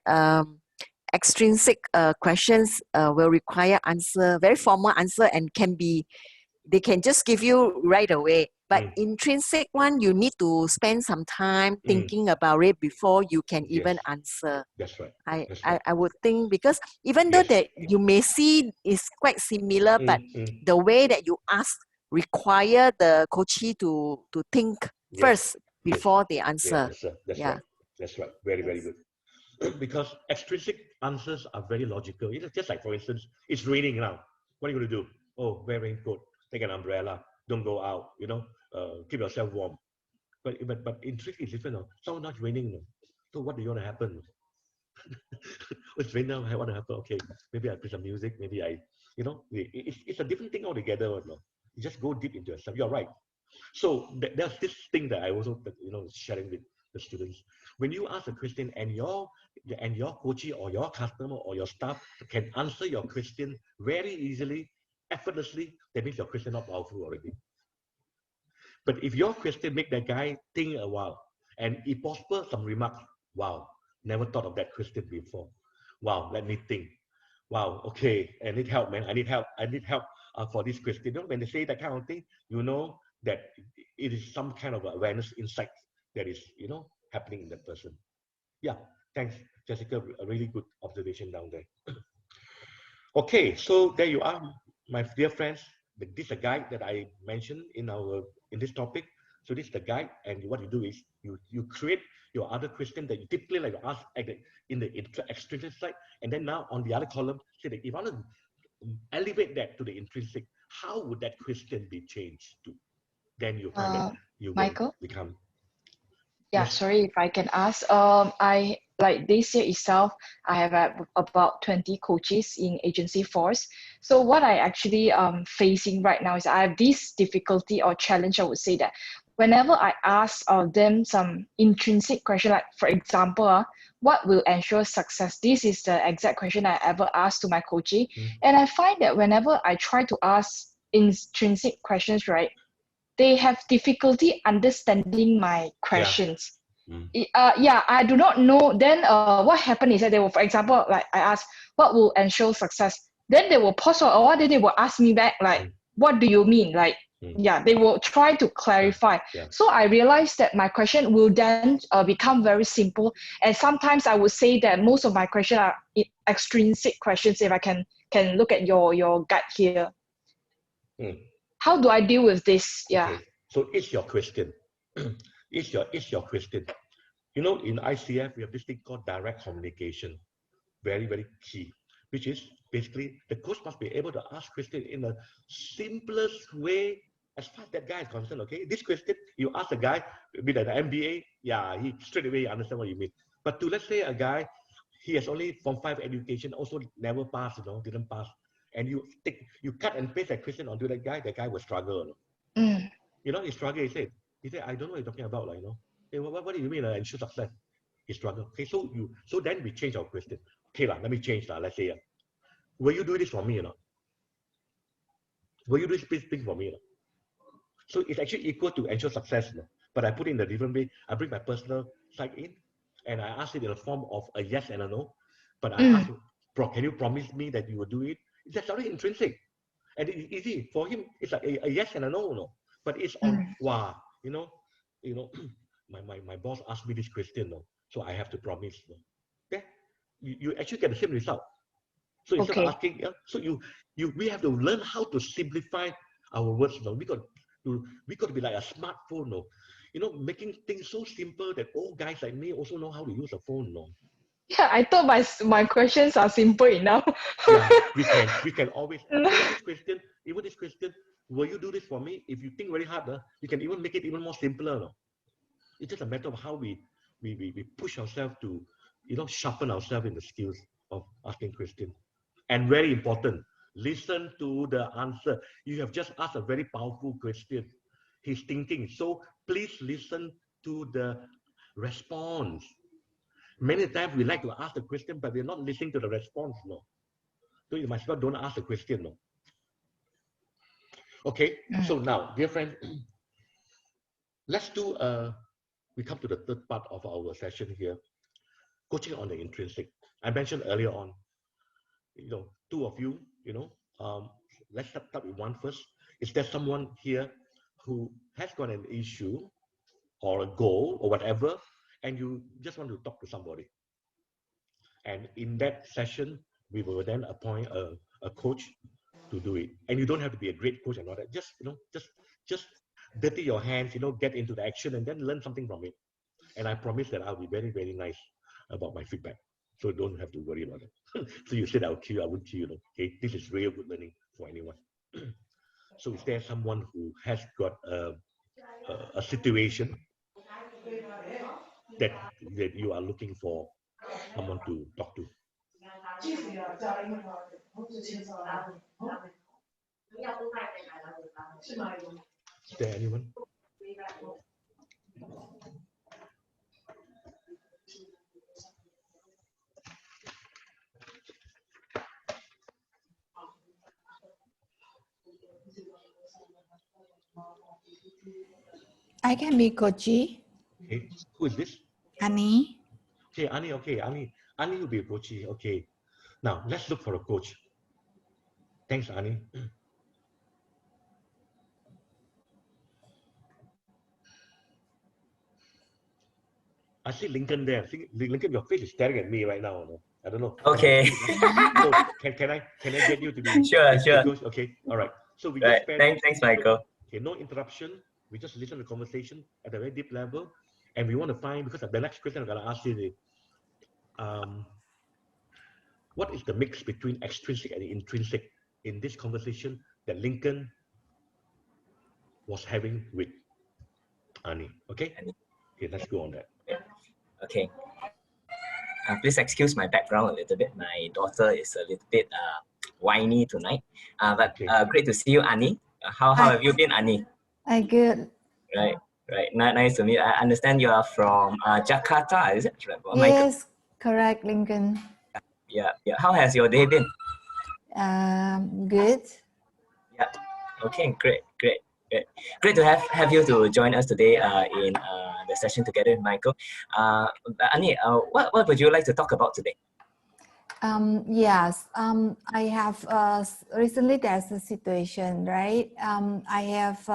Speaker 9: extrinsic questions will require very formal answer, and they can just give you right away. But intrinsic one, you need to spend some time thinking about it before you can even answer.
Speaker 2: That's right.
Speaker 9: I would think, because even though that you may see is quite similar, but the way that you ask require the coachee to think first before they answer.
Speaker 2: That's right. That's right. Very, very good. Because extrinsic answers are very logical. Just like, for instance, it's raining now. What are you going to do? Oh, wear raincoat, take an umbrella, don't go out, keep yourself warm. But intrinsic is different. So now it's raining. So what do you want to happen? It's raining now, I want to happen. Okay, maybe I play some music, maybe it's a different thing altogether. You just go deep into yourself. You're right. So there's this thing that I also, sharing with the students. When you ask a question and your coachee or your customer or your staff can answer your question very easily, effortlessly, that means your question not powerful already. But if your question make that guy think a while, and if possible, some remarks, wow, never thought of that question before. Wow, let me think. Wow, okay, I need help, man. I need help for this question. When they say that kind of thing, that it is some kind of awareness, insight that is, happening in that person. Yeah, thanks, Jessica. A really good observation down there. Okay, so there you are, my dear friends. This is a guide that I mentioned in this topic. So this is the guide, and what you do is you create your other question that you typically like to ask in the extrinsic side, and then now on the other column, say that if I want to elevate that to the intrinsic, how would that question be changed to? Then you find that you
Speaker 16: Michael?
Speaker 2: will become.
Speaker 16: Yeah,
Speaker 2: yes.
Speaker 16: Sorry if I can ask. I like this year itself, I have about 20 coaches in agency force. So what I actually facing right now is I have this difficulty or challenge. I would say that whenever I ask them some intrinsic question, like for example, what will ensure success? This is the exact question I ever asked to my coachee. And I find that whenever I try to ask intrinsic questions, right, they have difficulty understanding my questions. I do not know. Then what happened is that they will, for example, like I ask, what will ensure success? Then they will pause for a while, then they will ask me back, like, what do you mean? Like, Yeah, they will try to clarify. So I realized that my question will then become very simple. And sometimes I would say that most of my questions are extrinsic questions, if I can look at your guide here. How do I deal with this? Yeah.
Speaker 2: Okay. So it's your question. It's your question. You know, in ICF, we have this thing called direct communication. Very, very key. Which is basically the coach must be able to ask questions in the simplest way as far as that guy is concerned. Okay, this question you ask a guy with an MBA, yeah, he straight away understand what you mean. But to let's say a guy, he has only Form 5 education, also never passed, you know, didn't pass, and you cut and paste that question onto that guy will struggle. You know, he struggle. He said, I don't know what you're talking about, like, you know. Hey, what do you mean ensure success? He struggle. Okay, so then we change our question. Okay, let me change. Let's say, will you do this for me or not? Will you do this thing for me or not? So it's actually equal to ensure success. But I put it in a different way. I bring my personal side in, and I ask it in the form of a yes and a no. But I ask, can you promise me that you will do it? That's already intrinsic. And it's easy. For him, it's like a yes and a no. But it's on, wow, you know, my boss asked me this question, so I have to promise. Yeah, you actually get the same result. So instead of asking, we have to learn how to simplify our words. We got to be like a smartphone. You know, making things so simple that old guys like me also know how to use a phone.
Speaker 16: Yeah, I thought my questions are simple enough.
Speaker 2: Yeah, we can always even this question, will you do this for me? If you think very hard, you can even make it even more simpler. It's just a matter of how we push ourselves to, you know, sharpen ourselves in the skills of asking questions. And very important, listen to the answer. You have just asked a very powerful question. He's thinking. So please listen to the response. Many times we like to ask the question, but we're not listening to the response. So you might as well don't ask the question. Okay, so now, dear friend, let's do we come to the third part of our session here, coaching on the intrinsic. I mentioned earlier on, you know, two of you, you know, let's start with one first. Is there someone here who has got an issue or a goal or whatever, and you just want to talk to somebody? And in that session, we will then appoint a coach to do it. And you don't have to be a great coach and all that. Just, you know, just dirty your hands, you know, get into the action and then learn something from it. And I promise that I'll be very, very nice about my feedback. So don't have to worry about it. So you said I'll kill you, I won't kill you. Okay, this is real good learning for anyone. So is there someone who has got a situation that you are looking for someone to talk to? Is there anyone?
Speaker 14: I can be coachy.
Speaker 2: Okay, who is this?
Speaker 14: Annie.
Speaker 2: Okay, Annie. Okay, Annie will be a coachy. Okay, now let's look for a coach. Thanks, Annie. I see Lincoln there. Lincoln, your face is staring at me right now. I don't know.
Speaker 12: Okay.
Speaker 2: So can I get you to be
Speaker 12: sure.
Speaker 2: Okay, all right. So we
Speaker 12: right.
Speaker 2: just
Speaker 12: Thanks, Michael.
Speaker 2: Okay, no interruption. We just listen to the conversation at a very deep level, and we want to find, because the next question I'm going to ask you is, what is the mix between extrinsic and intrinsic in this conversation that Lincoln was having with Annie? Okay. Okay, let's go on that.
Speaker 12: Okay. Please excuse my background a little bit. My daughter is a little bit whiny tonight. But great to see you, Annie. How have you been, Annie?
Speaker 14: I'm good.
Speaker 12: Right. Nice to meet you. I understand you are from Jakarta, is it?
Speaker 14: Yes, correct, Lincoln.
Speaker 12: Yeah. How has your day been?
Speaker 14: Good.
Speaker 12: Yeah. Okay, great. Great to have you to join us today in the session together with Michael. Annie, what would you like to talk about today?
Speaker 14: Yes, I have recently there's a situation, right? I have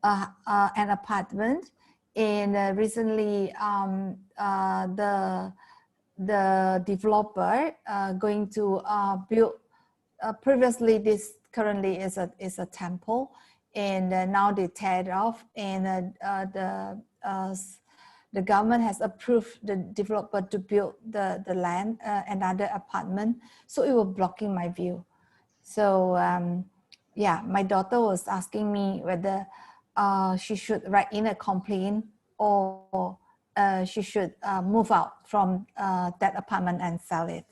Speaker 14: an apartment, and recently the developer going to build. Previously, this currently is a temple, and now they tear it off, and the government has approved the developer to build the land, another apartment. So it was blocking my view. So yeah, my daughter was asking me whether she should write in a complaint or she should move out from that apartment and sell it.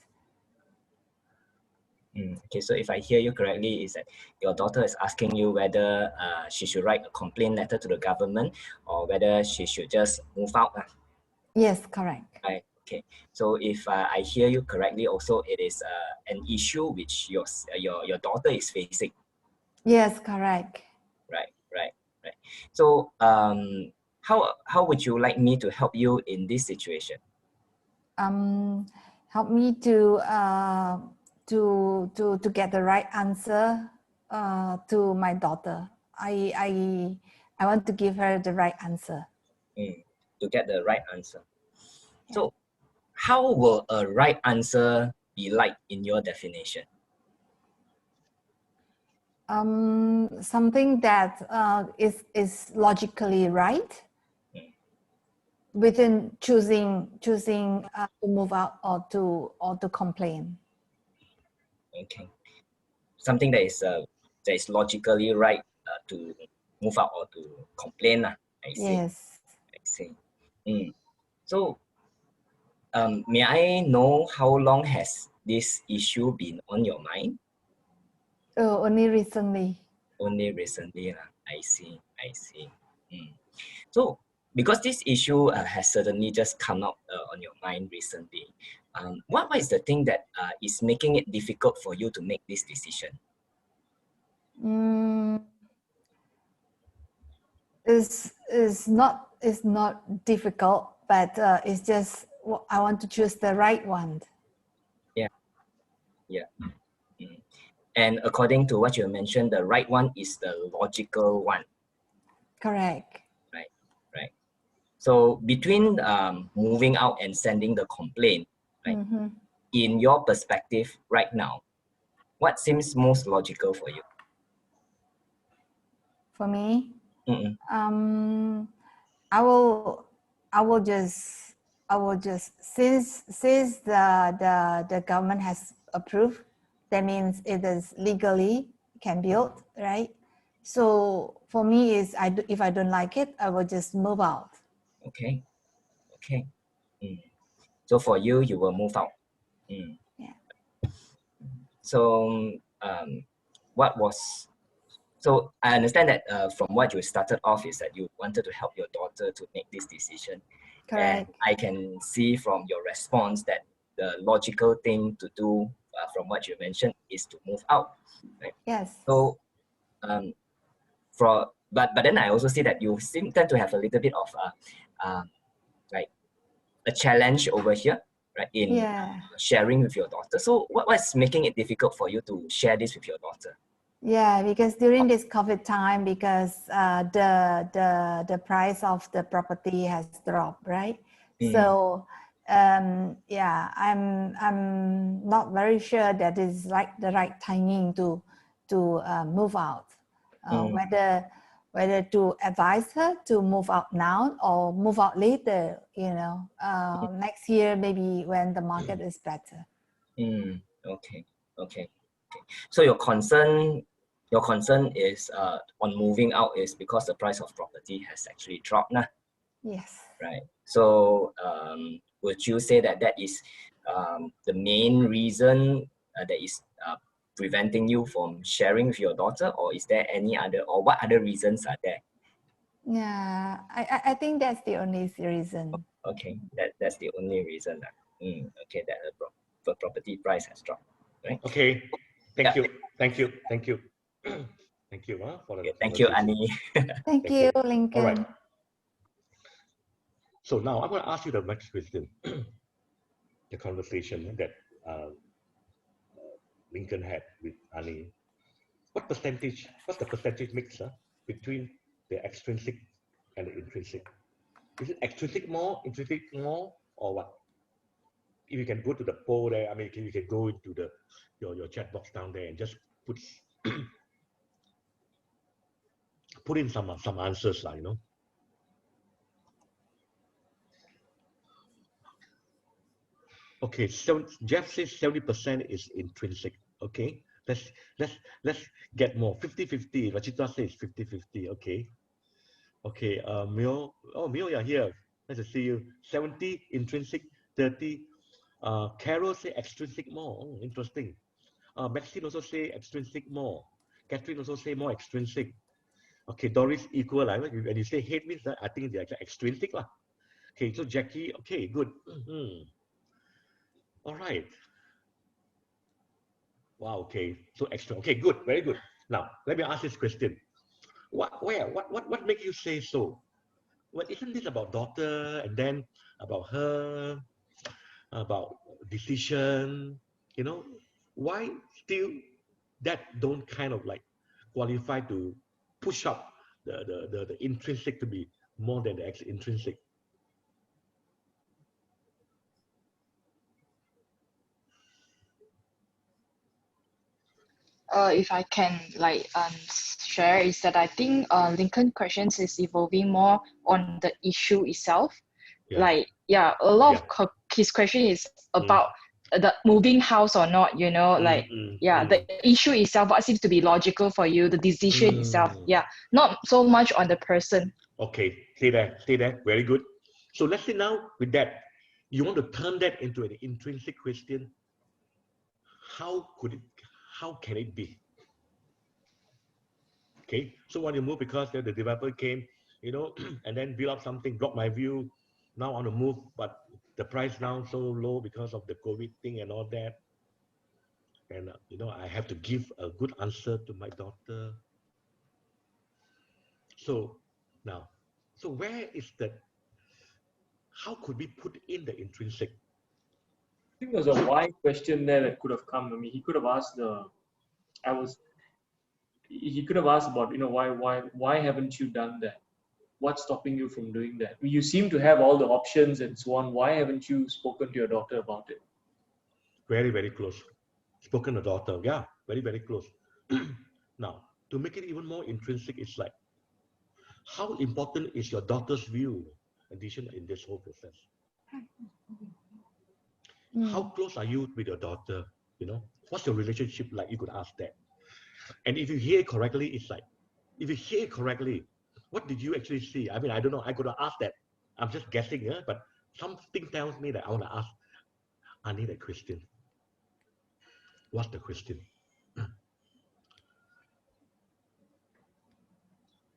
Speaker 12: Okay, so if I hear you correctly, is that your daughter is asking you whether she should write a complaint letter to the government or whether she should just move out.
Speaker 14: Yes, correct.
Speaker 12: Right. Okay. So if I hear you correctly, also it is an issue which your daughter is facing.
Speaker 14: Yes, correct.
Speaker 12: Right. So how would you like me to help you in this situation?
Speaker 14: Help me to get the right answer to my daughter. I want to give her the right answer.
Speaker 12: To get the right answer. So how will a right answer be like in your definition?
Speaker 14: Something that is logically right within choosing to move out or to complain.
Speaker 12: Okay, something that is logically right to move out or to complain. I see.
Speaker 14: Yes.
Speaker 12: I see. So, may I know how long has this issue been on your mind?
Speaker 14: Oh, only recently.
Speaker 12: Only recently. I see. So, because this issue has certainly just come up on your mind recently, what is the thing that is making it difficult for you to make this decision?
Speaker 14: It's not difficult, but it's just I want to choose the right one.
Speaker 12: Yeah. And according to what you mentioned, the right one is the logical one.
Speaker 14: Correct.
Speaker 12: Right. So between moving out and sending the complaint, right? In your perspective right now, what seems most logical for you?
Speaker 14: For me, I will just since the government has approved, that means it is legally can build, right? So for me is if I don't like it, I will just move out.
Speaker 12: Okay. So for you, you will move out.
Speaker 14: Yeah.
Speaker 12: So so I understand that from what you started off is that you wanted to help your daughter to make this decision.
Speaker 14: Correct.
Speaker 12: And I can see from your response that the logical thing to do from what you mentioned is to move out. Right?
Speaker 14: Yes.
Speaker 12: So but then I also see that you tend to have a little bit of like a challenge over here, right? In sharing with your daughter. So what's making it difficult for you to share this with your daughter?
Speaker 14: Yeah, because during this COVID time, because the price of the property has dropped, right? So yeah, I'm not very sure that is like the right timing to move out. Whether to advise her to move out now or move out later, next year maybe when the market is better.
Speaker 12: Okay. So your concern is on moving out is because the price of property has actually dropped, nah?
Speaker 14: Yes.
Speaker 12: Right. So would you say that is the main reason that is preventing you from sharing with your daughter, or is there any other, or what other reasons are there?
Speaker 14: Yeah, I think that's the only reason.
Speaker 12: Okay, that's the only reason. Okay, that the property price has dropped. Right?
Speaker 2: Okay. Thank you. Thank you for the
Speaker 12: thank you, Annie.
Speaker 14: Thank you, Lincoln.
Speaker 2: All right. So now I'm going to ask you the next question. The conversation that Lincoln had with Annie. What's the percentage mix between the extrinsic and the intrinsic? Is it extrinsic more, intrinsic more, or what? If you can go to the poll there, I mean, you can go into your chat box down there and just put in some answers, you know. Okay, so Jeff says 70% is intrinsic. Okay, let's get more. 50-50. Rachita says 50-50. Okay. Mio, you're here. Nice to see you. 70 intrinsic, 30. Carol say extrinsic more. Oh, interesting. Maxine also say extrinsic more. Catherine also say more extrinsic. Okay, Doris equal. When you say hate means I think they're extrinsic. Okay, so Jackie, okay, good. All right. Wow, okay. So extra. Okay, good, very good. Now, let me ask this question. What makes you say so? Well, isn't this about daughter and then about her, about decision, you know? Why still that don't kind of like qualify to push up the intrinsic to be more than the intrinsic?
Speaker 16: If I can share, is that I think Lincoln questions is evolving more on the issue itself.
Speaker 2: Yeah.
Speaker 16: A lot of his question is about the moving house or not, you know, the issue itself, what seems to be logical for you, the decision itself. Yeah, not so much on the person.
Speaker 2: Okay, stay there, very good. So let's say now with that, you want to turn that into an intrinsic question. How can it be? Okay, so when you move, because the developer came, you know, and then build up something, block my view. Now I want to move, but the price now so low because of the COVID thing and all that. And, you know, I have to give a good answer to my daughter. So now, so where is that? How could we put in the intrinsic?
Speaker 7: I think there's a why question there that could have come. I mean, he could have asked he could have asked about, you know, why haven't you done that? What's stopping you from doing that? You seem to have all the options and so on. Why haven't you spoken to your daughter about it?
Speaker 2: Very, very close. Spoken to daughter. Yeah, very, very close. Now, to make it even more intrinsic, it's like, how important is your daughter's view addition in this whole process? How close are you with your daughter? You know, what's your relationship like? You could ask that. And if you hear correctly, it's like, if you hear correctly, what did you actually see? I mean, I don't know. I could have asked that. I'm just guessing, but something tells me that I want to ask Annie that question. What's the question?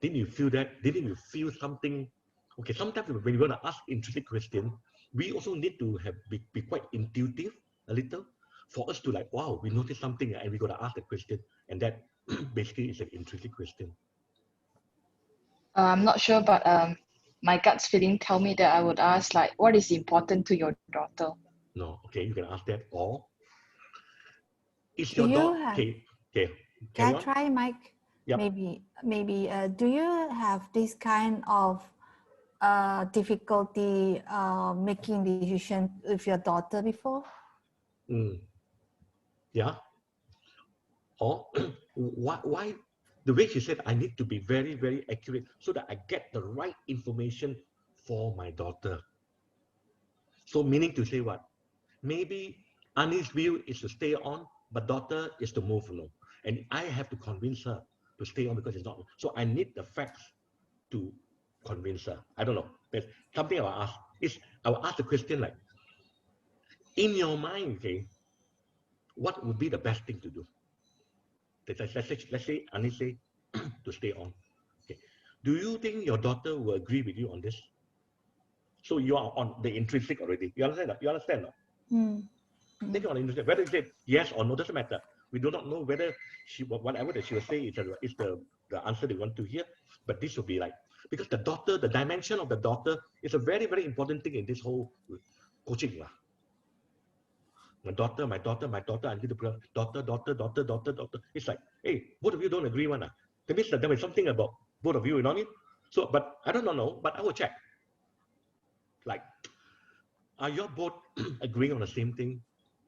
Speaker 2: Didn't you feel that? Didn't you feel something? Okay, sometimes when you want to ask intrinsic question, we also need to be quite intuitive a little for us to like, wow, we noticed something and we got to ask the question. And that basically is an intrinsic question.
Speaker 16: I'm not sure, but my gut's feeling tell me that I would ask like, what is important to your daughter?
Speaker 2: No, okay, you can ask that. Or is your daughter okay?
Speaker 14: Can I try, Mike?
Speaker 2: Yep.
Speaker 14: Maybe. Do you have this kind of difficulty making decision with your daughter before?
Speaker 2: Yeah. Or why? The way she said, I need to be very, very accurate so that I get the right information for my daughter. So meaning to say what? Maybe Annie's view is to stay on, but daughter is to move, you know. And I have to convince her to stay on because it's not. So I need the facts to convince her. I don't know. There's something I will ask. I will ask the question like, in your mind, okay, what would be the best thing to do? Let's say Annie say to stay on. Okay. Do you think your daughter will agree with you on this? So you are on the intrinsic already. You understand that? You understand that? Take it on the intrinsic. Whether you say yes or no doesn't matter. We do not know whether whatever that she will say is the answer they want to hear. But this will be like, because the daughter, the dimension of the daughter is a very, very important thing in this whole coaching. My daughter, I need to put daughter. It's like, hey, both of you don't agree one. That means that there is something about both of you, you know what I mean? So, but I don't know, but I will check. Like, are you both agreeing on the same thing?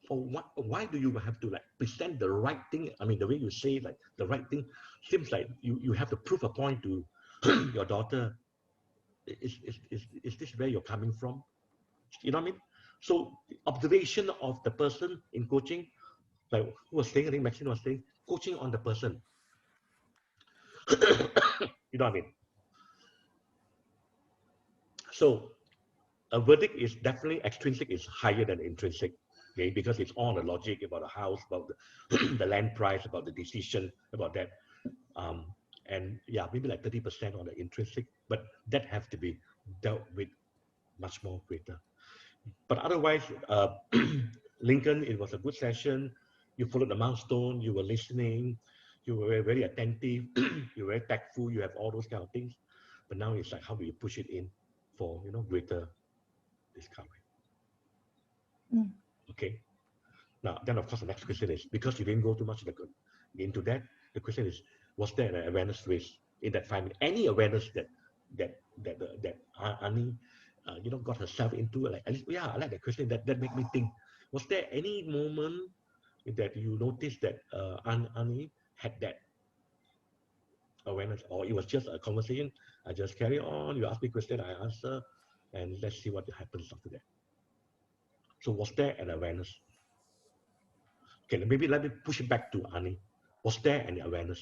Speaker 2: Or what, why do you have to like present the right thing? I mean, the way you say like the right thing seems like you have to prove a point to your daughter. Is this where you're coming from? You know what I mean? So observation of the person in coaching, like who was saying, I think Maxine was saying, coaching on the person. You know what I mean? So a verdict is definitely extrinsic is higher than intrinsic, okay? Because it's all the logic about the house, about the land price, about the decision, about that. And yeah, maybe like 30% on the intrinsic, but that has to be dealt with much more greater. But otherwise, Lincoln, it was a good session. You followed the milestone, you were listening, you were very attentive, you were very tactful, you have all those kind of things. But now it's like, how do you push it in for, you know, greater discovery? Okay. Now, then of course, the next question is, because you didn't go too much into that, the question is, was there an awareness raised in that 5 minutes? Any awareness that Annie, you know, got herself into? Like, at least, yeah, I like that question. That made me think. Was there any moment that you noticed that Annie had that awareness, or it was just a conversation? I just carry on. You ask me a question, I answer, and let's see what happens after that. So, was there an awareness? Okay, maybe let me push it back to Annie. Was there any awareness?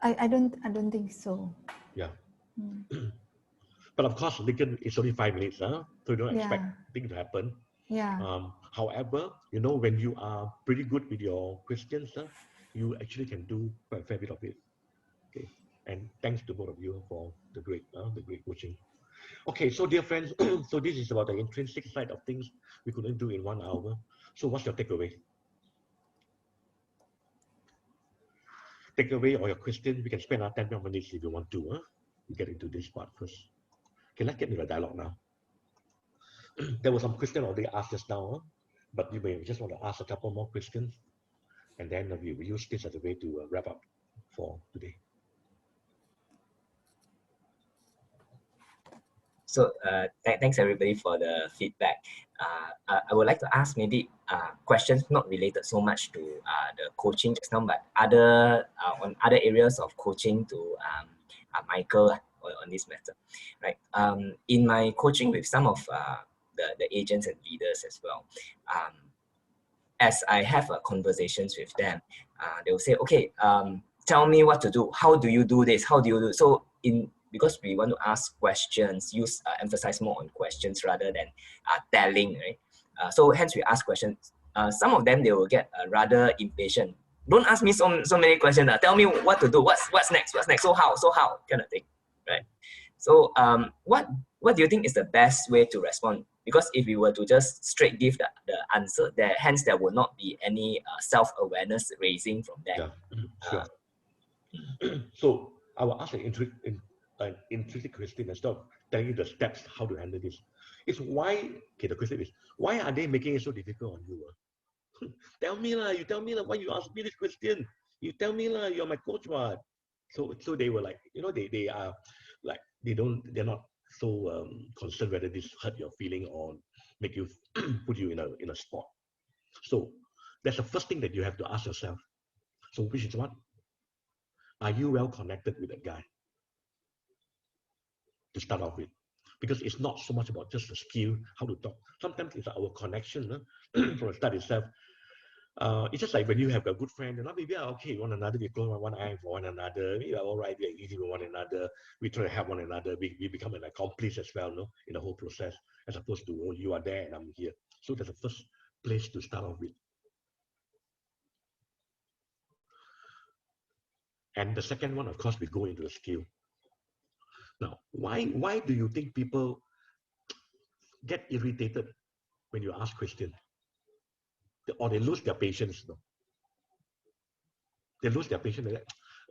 Speaker 14: I don't think so.
Speaker 2: Yeah. But of course, Lincoln, it's only 5 minutes, huh? So you don't expect things to happen.
Speaker 14: Yeah.
Speaker 2: However, you know, when you are pretty good with your questions, you actually can do quite a fair bit of it. Okay. And thanks to both of you for the great coaching. Okay, so dear friends, so this is about the intrinsic side of things we couldn't do in 1 hour. So what's your takeaway? Takeaway or your question, we can spend our 10 more minutes if you want to. Get into this part first. Okay, let's get into the dialogue now. There was some question already asked just now, but you may just want to ask a couple more questions, and then we will use this as a way to wrap up for today.
Speaker 12: So thanks everybody for the feedback. I would like to ask maybe questions not related so much to the coaching just now, but on other areas of coaching to Michael on this matter. Right. In my coaching with some of the agents and leaders as well, as I have conversations with them, they will say, okay, tell me what to do. How do you do this? How do you do it? So because we want to ask questions, emphasize more on questions rather than telling, right? So hence we ask questions. Some of them, they will get rather impatient. Don't ask me so many questions. Tell me what to do. What's next? What's next? So how? Kind of thing, right? So what do you think is the best way to respond? Because if we were to just straight give the answer, hence there will not be any self-awareness raising from there.
Speaker 2: Yeah, sure. So I will ask an intrinsic question instead of telling you the steps how to handle this. It's why, okay, the question is, why are they making it so difficult on you? Tell me lah, you tell me lah, why you ask me this question? You tell me lah, you're my coach, what? So they were like, you know, they are like, they're not so concerned whether this hurt your feeling or make you, put you in a spot. So that's the first thing that you have to ask yourself. So which is what? Are you well connected with that guy? To start off with, because it's not so much about just the skill, how to talk. Sometimes it's our connection from the start itself. It's just like when you have a good friend, you know, maybe okay, one another, we close one eye for one another, we are all right, we are easy with one another, we try to help one another, we become an accomplice as well, no, in the whole process, as opposed to, oh, you are there and I'm here. So that's the first place to start off with. And the second one, of course, we go into the skill. Now, why do you think people get irritated when you ask questions? Or they lose their patience? No? They lose their patience.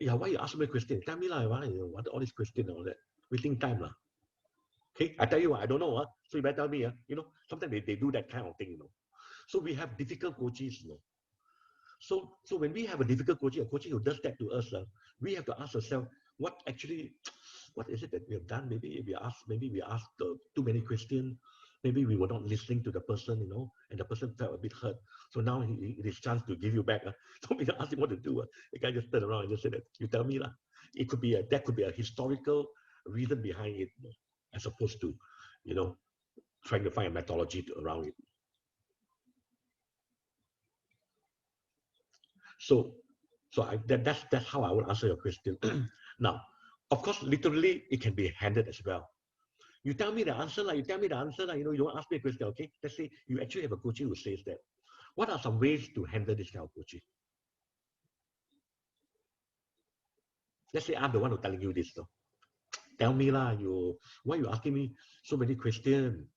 Speaker 2: yeah, why you ask me a question? Tell me lah, what all these questions and all that. Wasting time lah. Okay, I tell you what, I don't know. So you better tell me. You know, sometimes they do that kind of thing, you know. So we have difficult coaches, you know. So when we have a difficult coach, a coach who does that to us, we have to ask ourselves, what is it that we have done? Maybe we asked too many questions. Maybe we were not listening to the person, you know, and the person felt a bit hurt. So now it is chance to give you back. So we ask him what to do. The guy just turned around and just said that, you tell me lah. It could be that could be a historical reason behind it, you know, as opposed to, you know, trying to find a methodology around it. So that's how I would answer your question. Now, of course, literally it can be handled as well. You tell me the answer, you tell me the answer, you know, you want to ask me a question, okay? Let's say you actually have a coach who says that. What are some ways to handle this kind of coaching? Let's say I'm the one who's telling you this, though. Tell me lah, why are you asking me so many questions?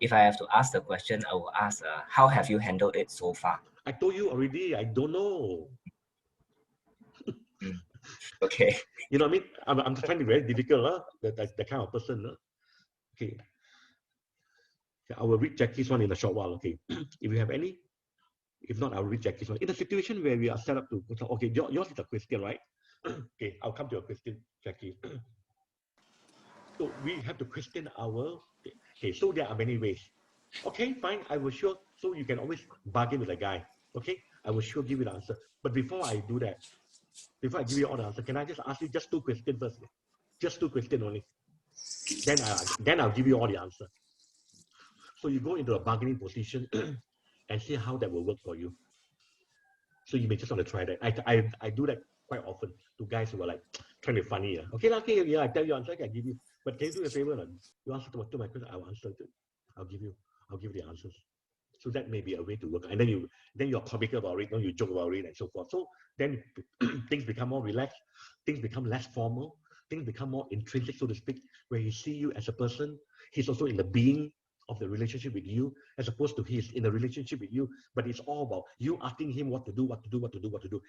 Speaker 12: If I have to ask the question, I will ask, how have you handled it so far?
Speaker 2: I told you already, I don't know.
Speaker 12: Okay.
Speaker 2: You know what I mean? I'm trying to be very difficult, the kind of person. Okay. I will read Jackie's one in a short while, okay? If you have any, if not, I'll read Jackie's one. In a situation where we are set up to, okay, yours is a question, right? Okay, I'll come to your question, Jackie. So we have to question our, okay, so there are many ways. Okay, fine, I will sure, so you can always bargain with a guy, okay? I will sure give you the answer. But before I do that, before I give you all the answer, can I just ask you just 2 questions first? Just 2 questions only. Then I'll give you all the answer. So you go into a bargaining position and see how that will work for you. So you may just want to try that. I do that quite often to guys who are like trying to be funny. Okay, yeah, I tell you answer, I give you. But can you do a favor? You answer to my question, I will answer it. I'll give you the answers. So that may be a way to work. And then you're comical about it, you joke about it and so forth. So then things become more relaxed, things become less formal, things become more intrinsic, so to speak, where he see you as a person. He's also in the being of the relationship with you, as opposed to he's in a relationship with you, but it's all about you asking him what to do.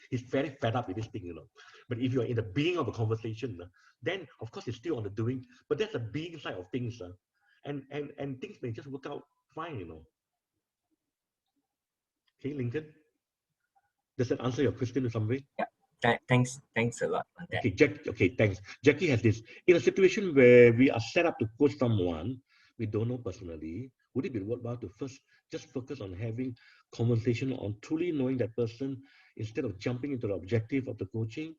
Speaker 2: He's very fed up with this thing, you know. But if you're in the being of a conversation, then of course it's still on the doing, but that's the being side of things, and things may just work out fine, you know. Okay, Lincoln, does that answer your question in some way?
Speaker 12: Yeah, thanks a lot on that.
Speaker 2: Okay, thanks. Jackie has this. In a situation where we are set up to coach someone we don't know personally, would it be worthwhile to first just focus on having conversation on truly knowing that person instead of jumping into the objective of the coaching?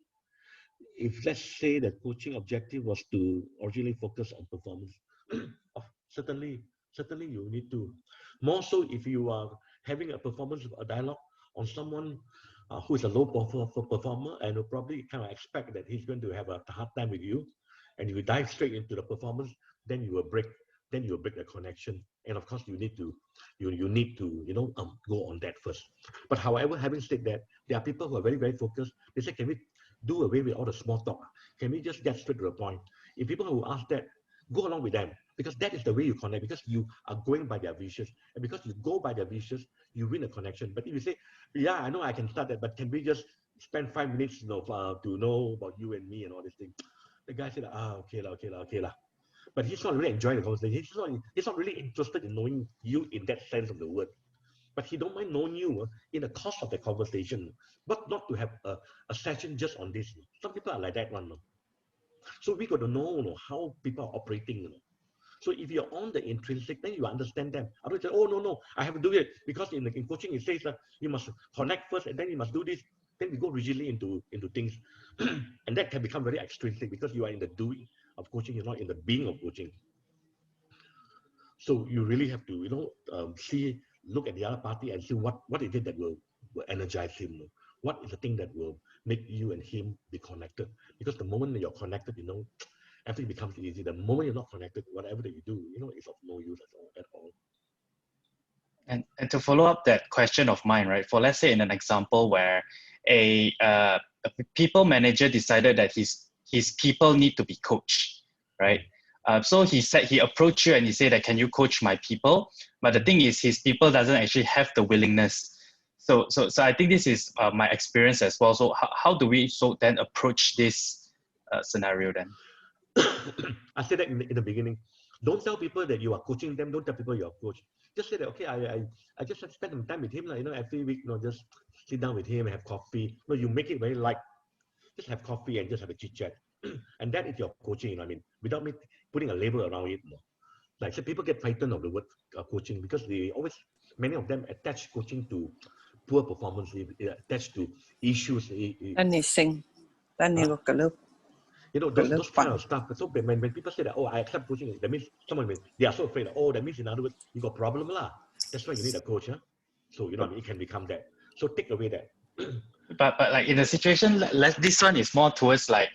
Speaker 2: If let's say the coaching objective was to originally focus on performance, certainly you need to. More so if you are having a performance dialogue on someone who is a low performer and will probably kind of expect that he's going to have a hard time with you, and if you dive straight into the performance, then you will break the connection. And of course you need to go on that first. But however, having said that, there are people who are very, very focused. They say, can we do away with all the small talk? Can we just get straight to the point? If people who ask that, go along with them, because that is the way you connect, because you are going by their wishes, and because you go by their wishes, you win a connection. But if you say, yeah, I know I can start that, but can we just spend 5 minutes to know about you and me and all this thing? The guy said, okay lah. But he's not really enjoying the conversation. He's not really interested in knowing you in that sense of the word. But he don't mind knowing you in the course of the conversation, but not to have a session just on this. Some people are like that one. So we got to know how people are operating. So if you're on the intrinsic, then you understand them. I don't say, oh no, I have to do it because in coaching it says you must connect first and then you must do this. Then we go rigidly into things, and that can become very extrinsic because you are in the doing of coaching, you're not in the being of coaching. So you really have to, look at the other party and see what is it that will energize him. What is the thing that will make you and him be connected? Because the moment that you're connected, everything becomes easy. The moment you're not connected, whatever that you do, it's of no use at all.
Speaker 11: And to follow up that question of mine, right? For let's say in an example where a people manager decided that his people need to be coached, right? So he approached you and he said that, can you coach my people? But the thing is, his people doesn't actually have the willingness. So I think this is my experience as well. So how do we then approach this scenario then?
Speaker 2: I said that in the beginning. Don't tell people that you are coaching them. Don't tell people you're a coach. Just say that, okay, I just spend some time with him, like, every week, just sit down with him, have coffee. No, you make it very light. Just have coffee and just have a chit chat. And that is your coaching, without me putting a label around it. Like, so people get frightened of the word coaching because many of them attach coaching to poor performance, attached to issues. Those kind of stuff. So when people say that, oh, I accept coaching, that means they are so afraid. Oh, that means in other words, you got a problem lah. That's why you need a coach, huh? So it can become that. So take away that.
Speaker 11: But like in a situation, this one is more towards like,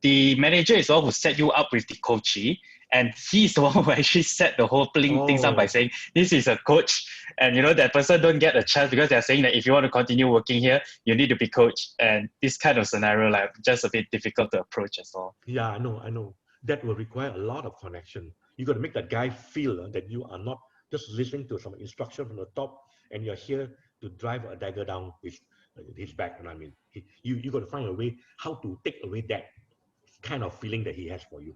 Speaker 11: the manager is the one who set you up with the coachee, and he's the one who actually set the whole things up by saying this is a coach, and that person don't get a chance because they're saying that if you want to continue working here, you need to be coached, and this kind of scenario like just a bit difficult to approach as well.
Speaker 2: Yeah, I know. That will require a lot of connection. You got to make that guy feel that you are not just listening to some instruction from the top, and you're here to drive a dagger down his back. You got to find a way how to take away that kind of feeling that he has for you.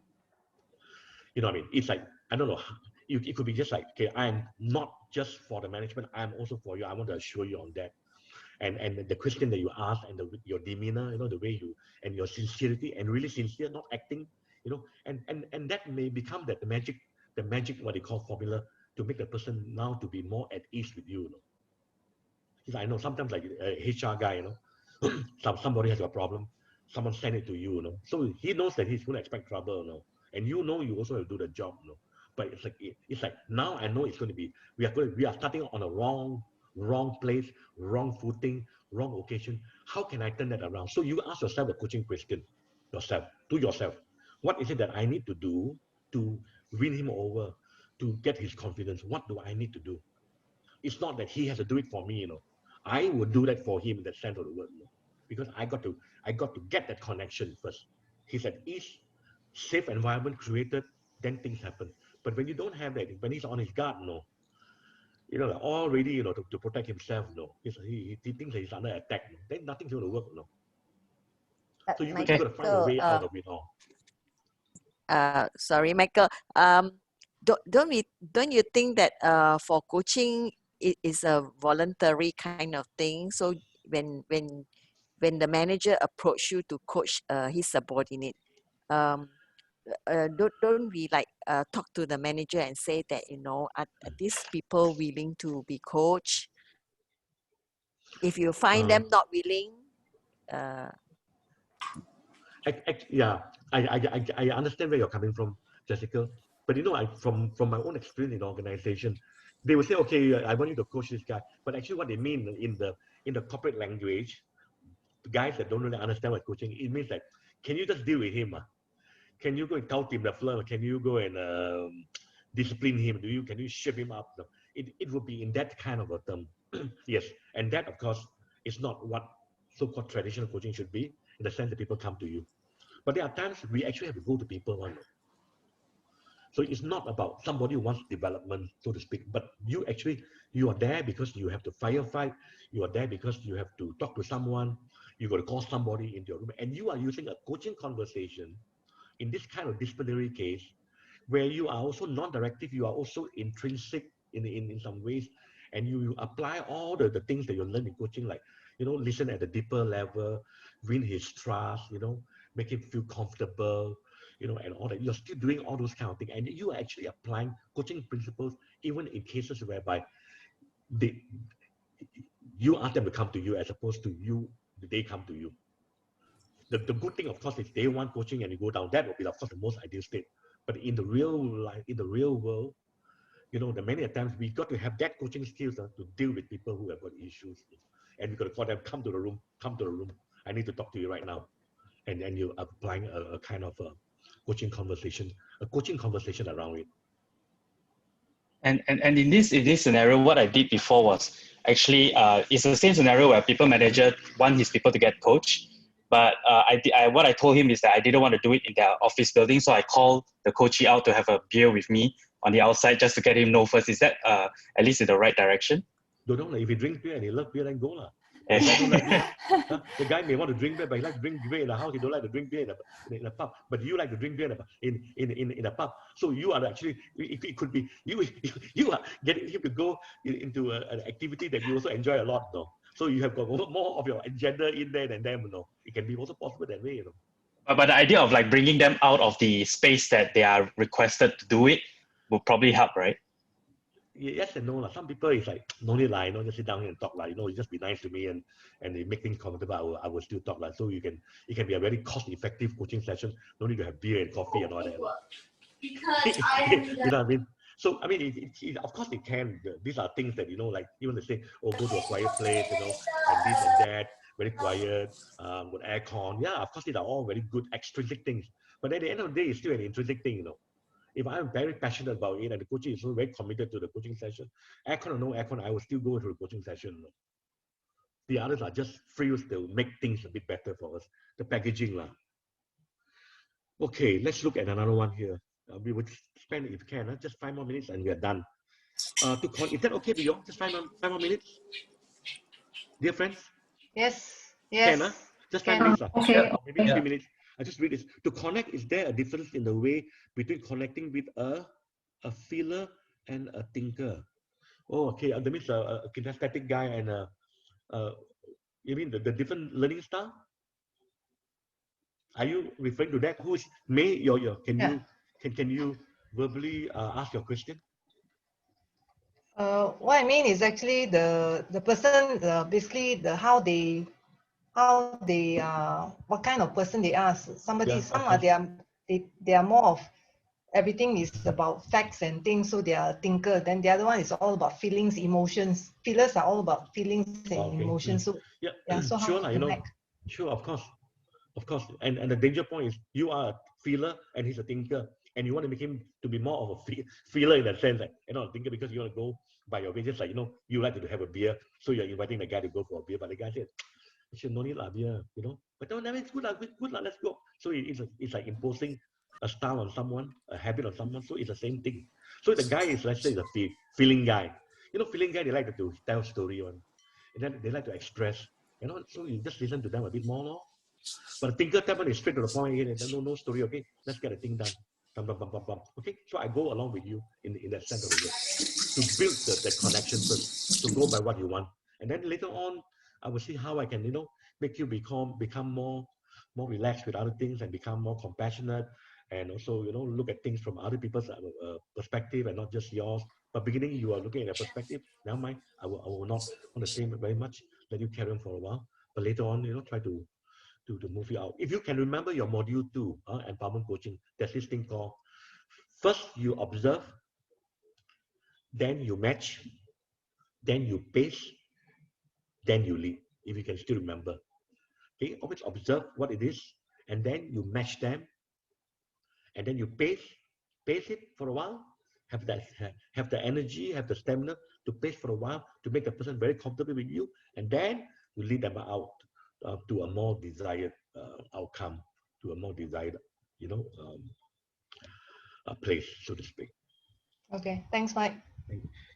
Speaker 2: You know what I mean? It's like, I don't know, it could be just like, okay, I'm not just for the management, I'm also for you. I want to assure you on that. And the question that you ask and your demeanor, the way you, and your sincerity, and really sincere, not acting, and that may become the magic, what they call formula, to make the person now to be more at ease with you. Because I know sometimes like a HR guy, somebody has a problem, someone send it to you, so he knows that he's going to expect trouble, and you also have to do the job, but it's like now I know it's going to be, we are starting on a wrong place, wrong footing, wrong occasion. How can I turn that around? So you ask yourself a coaching question, to yourself, what is it that I need to do to win him over, to get his confidence? What do I need to do? It's not that he has to do it for me, I would do that for him in the sense of the word, because I got to get that connection first. He's at ease, safe environment created, then things happen. But when you don't have that, when he's on his guard, already, to protect himself, he thinks that he's under attack, then nothing's going to work, So you got to find a way out of it all.
Speaker 9: Sorry, Michael. Don't you think that for coaching it is a voluntary kind of thing? So when the manager approach you to coach his subordinate, don't we like talk to the manager and say that are these people willing to be coached? If you find them not willing,
Speaker 2: I understand where you're coming from, Jessica. But from my own experience in organization, they will say, okay, I want you to coach this guy. But actually, what they mean in the corporate language, the guys that don't really understand what coaching, it means like, can you just deal with him? Can you go and tell him the floor? Can you go and discipline him? Can you shape him up? It would be in that kind of a term. Yes, and that of course is not what so-called traditional coaching should be, in the sense that people come to you. But there are times we actually have to go to people. So it's not about somebody who wants development, so to speak, but you are there because you have to firefight. You are there because you have to talk to someone. You got to call somebody into your room, and you are using a coaching conversation in this kind of disciplinary case, where you are also non-directive, you are also intrinsic in some ways, and you apply all the things that you learn in coaching, like, listen at a deeper level, win his trust, make him feel comfortable, and all that. You're still doing all those kind of things, and you are actually applying coaching principles even in cases whereby you ask them to come to you as opposed to they come to you. The good thing, of course, is they want coaching and you go down. That would be, of course, the most ideal state. But in the real life, in the real world, the many times we got to have that coaching skills to deal with people who have got issues, and we got to call them, come to the room. I need to talk to you right now, and then you're applying a kind of a coaching conversation around it.
Speaker 11: And in this scenario, what I did before was actually it's the same scenario where people manager want his people to get coached. But what I told him is that I didn't want to do it in their office building, so I called the coachee out to have a beer with me on the outside just to get him know first. Is that at least in the right direction?
Speaker 2: Don't like, if you drink beer and you love beer, then go lah. The guy don't like beer, the guy may want to drink beer, but he likes to drink beer in the house. He don't like to drink beer in a pub. But you like to drink beer in a pub. So you are actually, it could be you are getting him to go into an activity that you also enjoy a lot, no. So you have got more of your agenda in there than them, you know. It can be also possible that way, you know.
Speaker 11: But the idea of like bringing them out of the space that they are requested to do it will probably help, right?
Speaker 2: Yes and no. Some people is like, no need lie, just sit down here and talk. You just be nice to me and they make things comfortable. I will still talk. So it can be a very cost-effective coaching session. No need to have beer and coffee and all that.
Speaker 17: Because
Speaker 2: you know what I mean? So, I mean, of course it can. These are things that, like even they say, oh, go to a quiet place, and this and that, very quiet, with aircon. Yeah, of course, these are all very good extrinsic things. But at the end of the day, it's still an intrinsic thing, If I'm very passionate about it and the coach is so very committed to the coaching session, aircon or no aircon, I will still go to the coaching session. The others are just frills to make things a bit better for us. The packaging. Okay, let's look at another one here. We would spend, if you can, just 5 more minutes and we are done. Is that okay with you? Just 5 more minutes? Dear friends?
Speaker 3: Yes. Yes.
Speaker 2: Can, just 5 minutes.
Speaker 8: Okay.
Speaker 2: Maybe 3 minutes. I just read this. To connect, is there a difference in the way between connecting with a feeler and a thinker? Oh, okay. That means a kinesthetic guy and you mean the different learning style? Are you referring to that? Who is May? Can you verbally ask your question?
Speaker 3: What I mean is actually the person basically what kind of person they are. They are more of everything is about facts and things, so they are a thinker. Then the other one is all about feelings, emotions. Feelers are all about feelings and emotions. So so
Speaker 2: sure,
Speaker 3: how
Speaker 2: sure, of course. And the danger point is you are a feeler and he's a thinker, and you want to make him to be more of a feeler in that sense, a thinker, because you want to go by your way. Just like you like to have a beer, so you're inviting the guy to go for a beer, but the guy said, "No need beer," But no, it's good, let's go. So it's like imposing a style on someone, a habit on someone. So it's the same thing. So the guy is, let's say, the feeling guy. Feeling guy, they like to tell a story on, and then they like to express. So you just listen to them a bit more, no? But the thinker type is straight to the point. No story. Okay, let's get the thing done. Okay, so I go along with you in that sense of the word to build the connection first, to go by what you want, and then later on I will see how I can make you become more relaxed with other things and become more compassionate, and also look at things from other people's perspective and not just yours. But beginning you are looking at a perspective. Now I will not want to say very much. Let you carry on for a while, but later on try to move you out. If you can remember your module 2, empowerment coaching, there's this thing called first you observe, then you match, then you pace, then you lead. If you can still remember, okay, always observe what it is, and then you match them, and then you pace it for a while. Have the energy, have the stamina to pace for a while to make the person very comfortable with you, and then you lead them out to a more desired outcome, to a more desired, place, so to speak.
Speaker 3: Okay, thanks, Mike.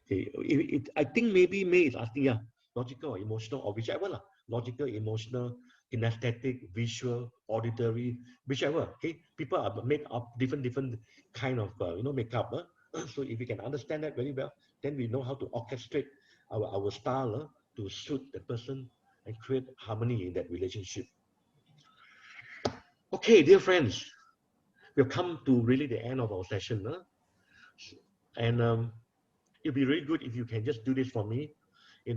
Speaker 2: Okay, I think maybe May is asking, logical or emotional or whichever, logical, emotional, kinesthetic, visual, auditory, whichever. Okay, people are made up different kind of makeup. So if we can understand that very well, then we know how to orchestrate our style to suit the person and create harmony in that relationship. Okay, dear friends, we've come to really the end of our session. And it'd be really good if you can just do this for me,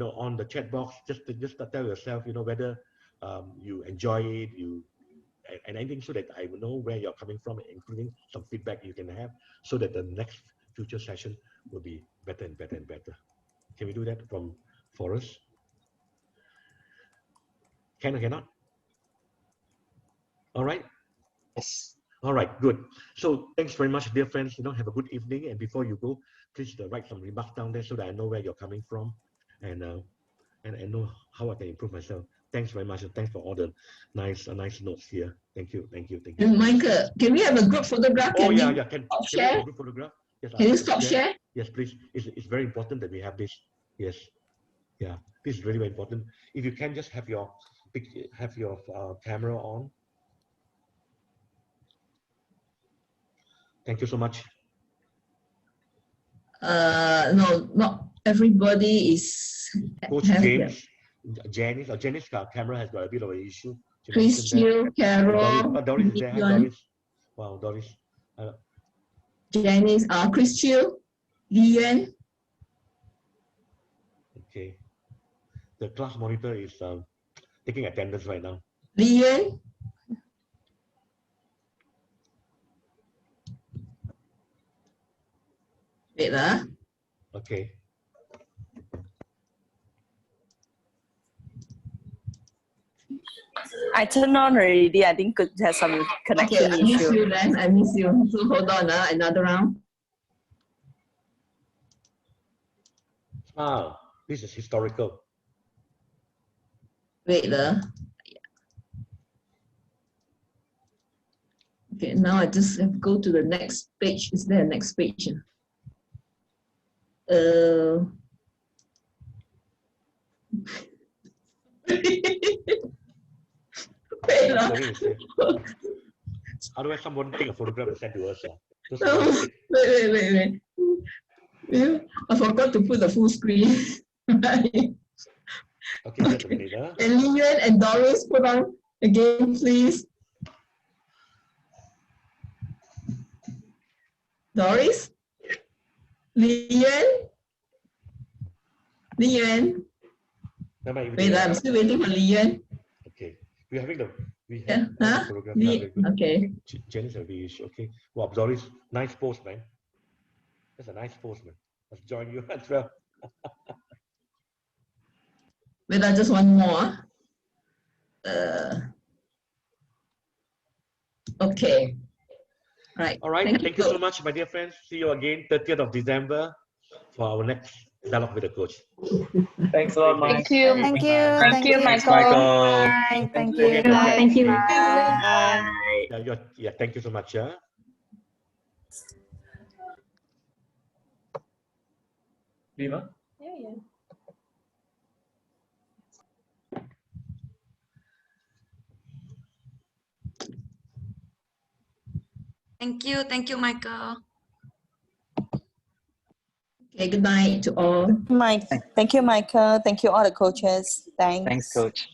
Speaker 2: on the chat box, just tell yourself, whether you enjoy it, and anything, so that I will know where you're coming from, including some feedback you can have, so that the next future session will be better and better and better. Can we do that for us? Can or cannot? All right.
Speaker 11: Yes.
Speaker 2: All right, good. So thanks very much, dear friends. Have a good evening. And before you go, please write some remarks down there so that I know where you're coming from, and know how I can improve myself. Thanks very much, and thanks for all the nice notes here. Thank you.
Speaker 1: And Michael, can we have a group photograph?
Speaker 2: Can we have a group photograph? Yes,
Speaker 1: can you stop share?
Speaker 2: Yes, please. It's very important that we have this. Yes. Yeah, this is really very important. If you can just have your camera on. Thank you so much.
Speaker 1: No, not everybody is.
Speaker 2: Coach James, Janice, camera has got a bit of an issue.
Speaker 1: Christian, Carol,
Speaker 2: Doris is there. Hi, Doris. Wow, Doris.
Speaker 1: Janice, Christian, Lian.
Speaker 2: Okay. The class monitor is taking attendance right now.
Speaker 1: Lian. Wait lah.
Speaker 2: Okay.
Speaker 17: I turned on already. I think it has some connection
Speaker 1: Okay, I miss
Speaker 17: issue.
Speaker 1: you then. I miss you. So hold on, another round.
Speaker 2: This is historical.
Speaker 1: Wait lah. Okay, now I just have to go to the next page. Is there a next page? Wait lah.
Speaker 2: Otherwise, someone take a photograph and send to us.
Speaker 1: Wait. I forgot to put the full screen. Right.
Speaker 2: Okay, just a minute.
Speaker 1: And Lian and Doris, put on again, please. Doris? Lian? Wait, I'm still waiting for Lian.
Speaker 2: Okay, we're having the photograph.
Speaker 1: Okay.
Speaker 2: Janice will be issue. Okay. Wow, Doris, nice post, man. That's a nice post, man. Let's join you as well.
Speaker 1: Wait, just one more. Okay. Right.
Speaker 2: All right. Thank you so much, my dear friends. See you again 30th of December for our next Dialogue with the Coach.
Speaker 7: Thanks a lot, Mike.
Speaker 16: Thank you.
Speaker 14: Thank you.
Speaker 16: Thank you, Michael.
Speaker 14: Bye. Thank you.
Speaker 8: Thank you.
Speaker 2: Yeah, thank you so much.
Speaker 7: Lima?
Speaker 6: Yeah.
Speaker 18: Thank you, Michael.
Speaker 1: Okay, good night to all.
Speaker 17: Thank you, Michael. Thank you, all the coaches. Thanks.
Speaker 11: Thanks, Coach.